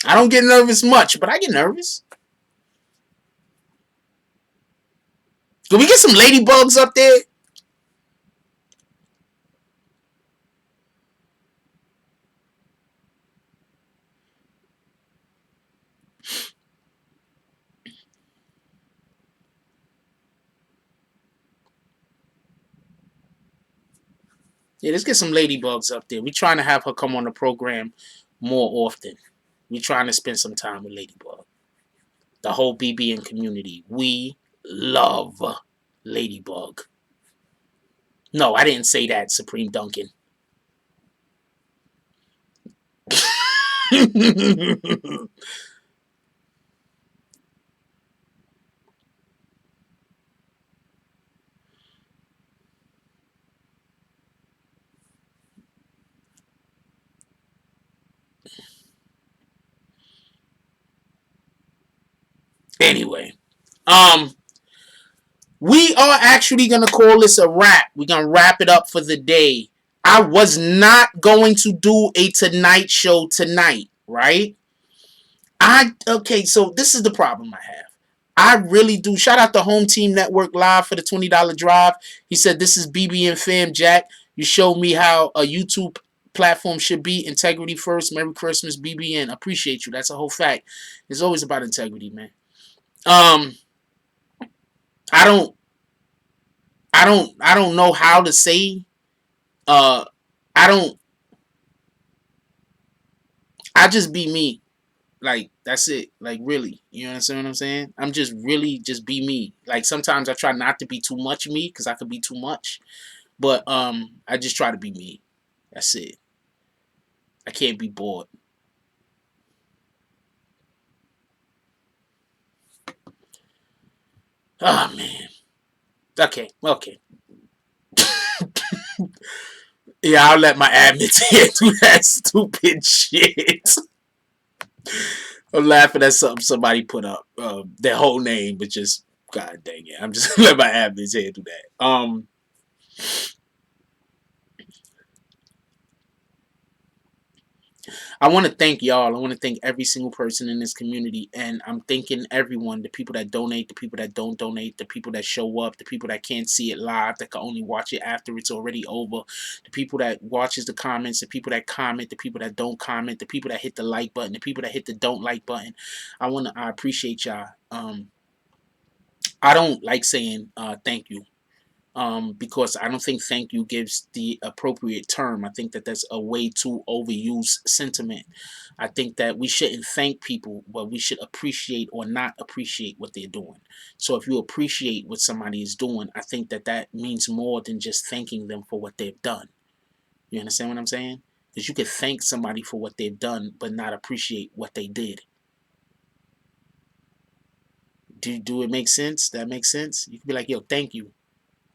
I don't get nervous much, but I get nervous. Can we get some ladybugs up there? Yeah, let's get some ladybugs up there. We're trying to have her come on the program more often. We're trying to spend some time with Ladybug. The whole BBN community. We love Ladybug. No, I didn't say that, Supreme Duncan. Anyway, We are actually going to call this a wrap. We're going to wrap it up for the day. I was not going to do a Tonight Show tonight, right? Okay, so this is the problem I have. I really do. Shout out to Home Team Network Live for the $20 drive. He said, this is BBN Fam Jack. You showed me how a YouTube platform should be. Integrity first. Merry Christmas, BBN. Appreciate you. That's a whole fact. It's always about integrity, man. I don't know how to say. I don't. I just be me. Like, that's it. Like, really. You understand what I'm saying? I'm just really just be me. Like, sometimes I try not to be too much me because I could be too much. But I just try to be me. That's it. I can't be bored. Oh, man. Okay. Yeah, I'll let my admins here do that stupid shit. I'm laughing at something somebody put up. Their whole name, but just, god dang it. I'm just gonna let my admins here do that. I want to thank y'all. I want to thank every single person in this community. And I'm thanking everyone, the people that donate, the people that don't donate, the people that show up, the people that can't see it live, that can only watch it after it's already over, the people that watches the comments, the people that comment, the people that don't comment, the people that hit the like button, the people that hit the don't like button. I appreciate y'all. I don't like saying thank you. Because I don't think thank you gives the appropriate term. I think that that's a way too overused sentiment. I think that we shouldn't thank people, but we should appreciate or not appreciate what they're doing. So if you appreciate what somebody is doing, I think that that means more than just thanking them for what they've done. You understand what I'm saying? Because you could thank somebody for what they've done, but not appreciate what they did. Do it make sense? That makes sense? You could be like, yo, thank you,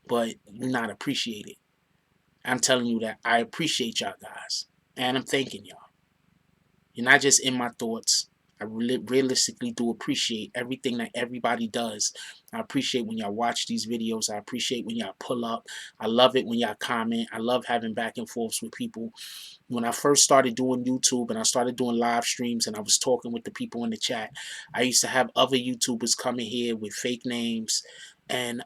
but not appreciate it. I'm telling you that I appreciate y'all guys. And I'm thanking y'all. You're not just in my thoughts. I realistically do appreciate everything that everybody does. I appreciate when y'all watch these videos. I appreciate when y'all pull up. I love it when y'all comment. I love having back and forths with people. When I first started doing YouTube and I started doing live streams and I was talking with the people in the chat, I used to have other YouTubers coming here with fake names and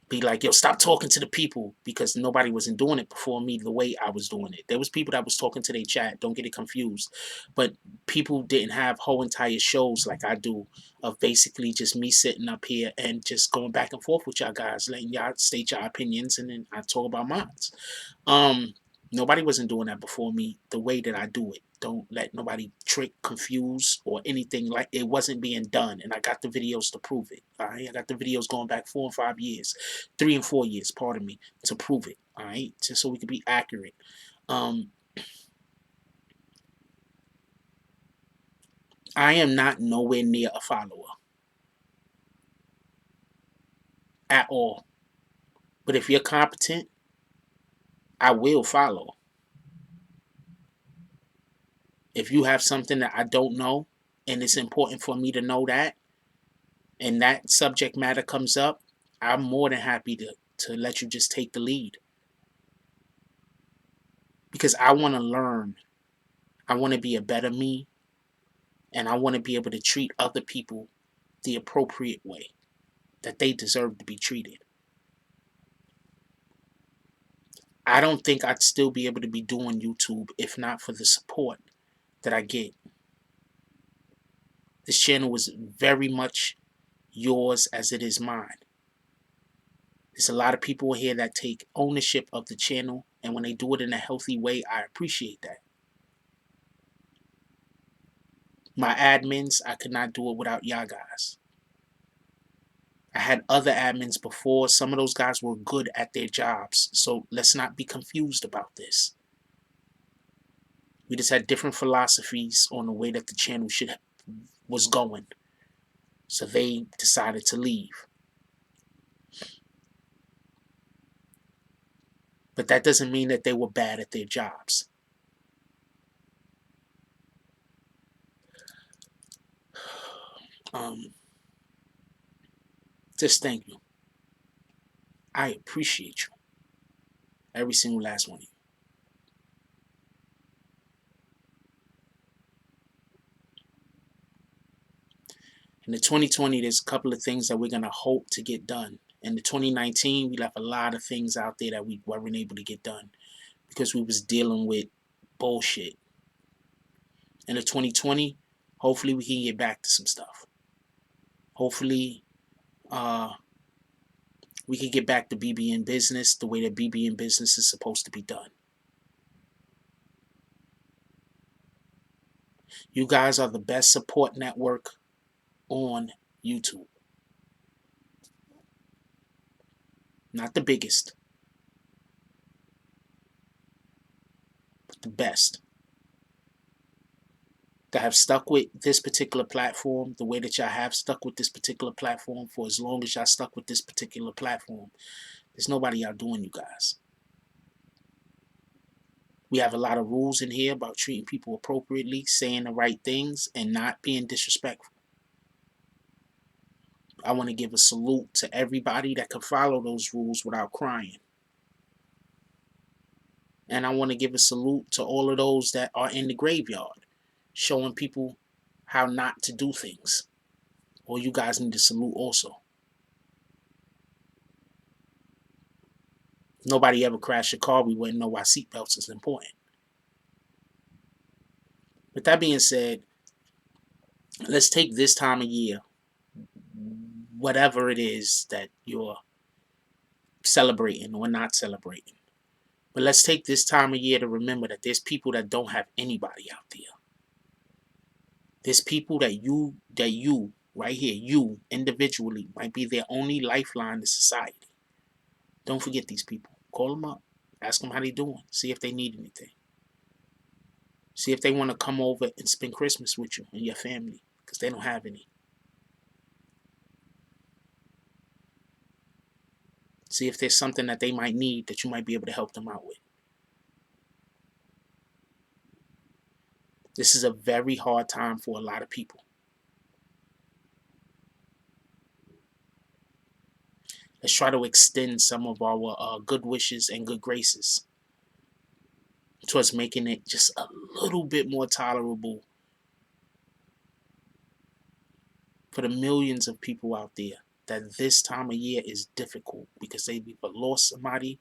be like, yo, stop talking to the people, because nobody wasn't doing it before me the way I was doing it. There was people that was talking to their chat, don't get it confused, but people didn't have whole entire shows like I do of basically just me sitting up here and just going back and forth with y'all guys, letting y'all state your opinions, and then I talk about mine. Nobody wasn't doing that before me the way that I do it. Don't let nobody trick, confuse, or anything. Like, it wasn't being done, and I got the videos to prove it. All right, I got the videos going back 4 and 5 years, 3 and 4 years, pardon me, to prove it. All right, just so we could be accurate. I am not nowhere near a follower at all. But if you're competent, I will follow. If you have something that I don't know, and it's important for me to know that, and that subject matter comes up, I'm more than happy to let you just take the lead. Because I want to learn. I want to be a better me. And I want to be able to treat other people the appropriate way that they deserve to be treated. I don't think I'd still be able to be doing YouTube if not for the support that I get. This channel was very much yours as it is mine. There's a lot of people here that take ownership of the channel, and when they do it in a healthy way, I appreciate that. My admins, I could not do it without y'all guys. I had other admins before. Some of those guys were good at their jobs, so let's not be confused about this. We just had different philosophies on the way that the channel was going, so they decided to leave. But that doesn't mean that they were bad at their jobs. Just thank you. I appreciate you. Every single last one of you. In the 2020, there's a couple of things that we're going to hope to get done. In the 2019, we left a lot of things out there that we weren't able to get done because we was dealing with bullshit. In the 2020, hopefully we can get back to some stuff. Hopefully we can get back to BBN business the way that BBN business is supposed to be done. You guys are the best support network on YouTube. Not the biggest, but the best. That have stuck with this particular platform the way that y'all have stuck with this particular platform for as long as y'all stuck with this particular platform. There's nobody outdoing you guys. We have a lot of rules in here about treating people appropriately, saying the right things, and not being disrespectful. I want to give a salute to everybody that can follow those rules without crying. And I want to give a salute to all of those that are in the graveyard, showing people how not to do things. Or you guys need to salute also. If nobody ever crashed a car, we wouldn't know why seatbelts is important. With that being said, let's take this time of year, whatever it is that you're celebrating or not celebrating. But let's take this time of year to remember that there's people that don't have anybody out there. There's people that you right here, you individually might be their only lifeline to society. Don't forget these people. Call them up. Ask them how they doing. See if they need anything. See if they want to come over and spend Christmas with you and your family, because they don't have any. See if there's something that they might need that you might be able to help them out with. This is a very hard time for a lot of people. Let's try to extend some of our good wishes and good graces towards making it just a little bit more tolerable for the millions of people out there that this time of year is difficult because they've either lost somebody,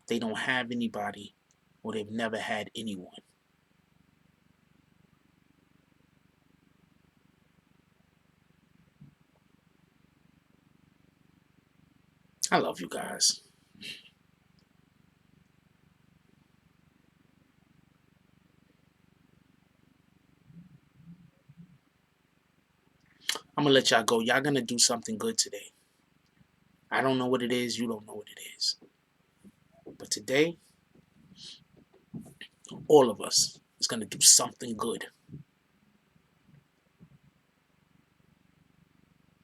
they don't have anybody, or they've never had anyone. I love you guys. I'm going to let y'all go. Y'all going to do something good today. I don't know what it is. You don't know what it is. But today, all of us is going to do something good.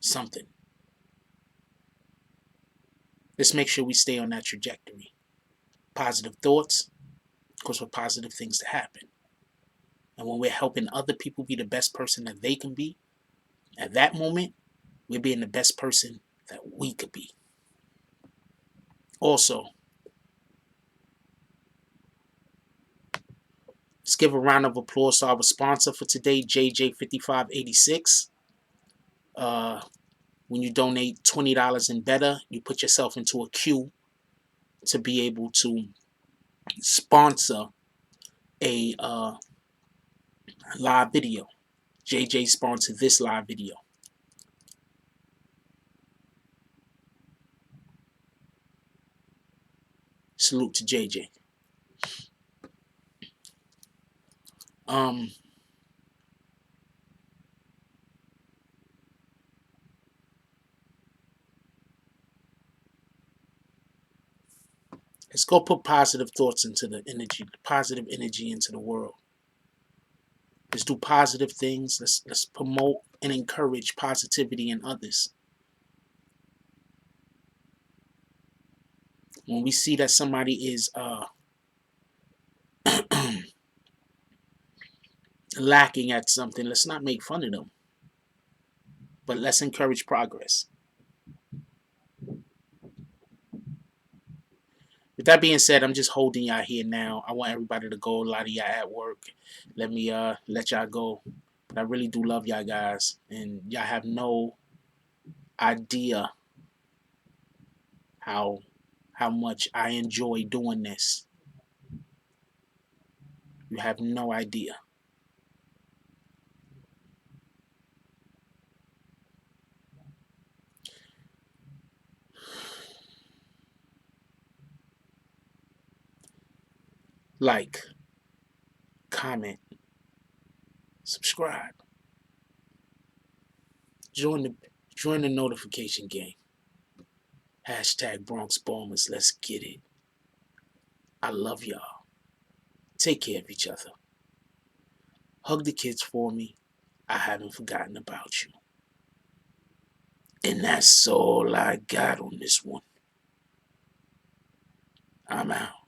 Something. Let's make sure we stay on that trajectory. Positive thoughts cause for positive things to happen. And when we're helping other people be the best person that they can be, at that moment, we're being the best person that we could be. Also, let's give a round of applause to our sponsor for today, JJ5586. When you donate $20 and better, you put yourself into a queue to be able to sponsor a live video. JJ sponsored this live video. Salute to JJ. Let's go put positive thoughts into the energy, positive energy into the world. Let's do positive things. Let's promote and encourage positivity in others. When we see that somebody is lacking at something, let's not make fun of them, but let's encourage progress. With that being said, I'm just holding y'all here now. I want everybody to go. A lot of y'all at work. Let me let y'all go. But I really do love y'all guys, and y'all have no idea how much I enjoy doing this. You have no idea. Like, comment, subscribe. Join the notification game. Hashtag Bronx Bombers. Let's get it. I love y'all. Take care of each other. Hug the kids for me. I haven't forgotten about you. And that's all I got on this one. I'm out.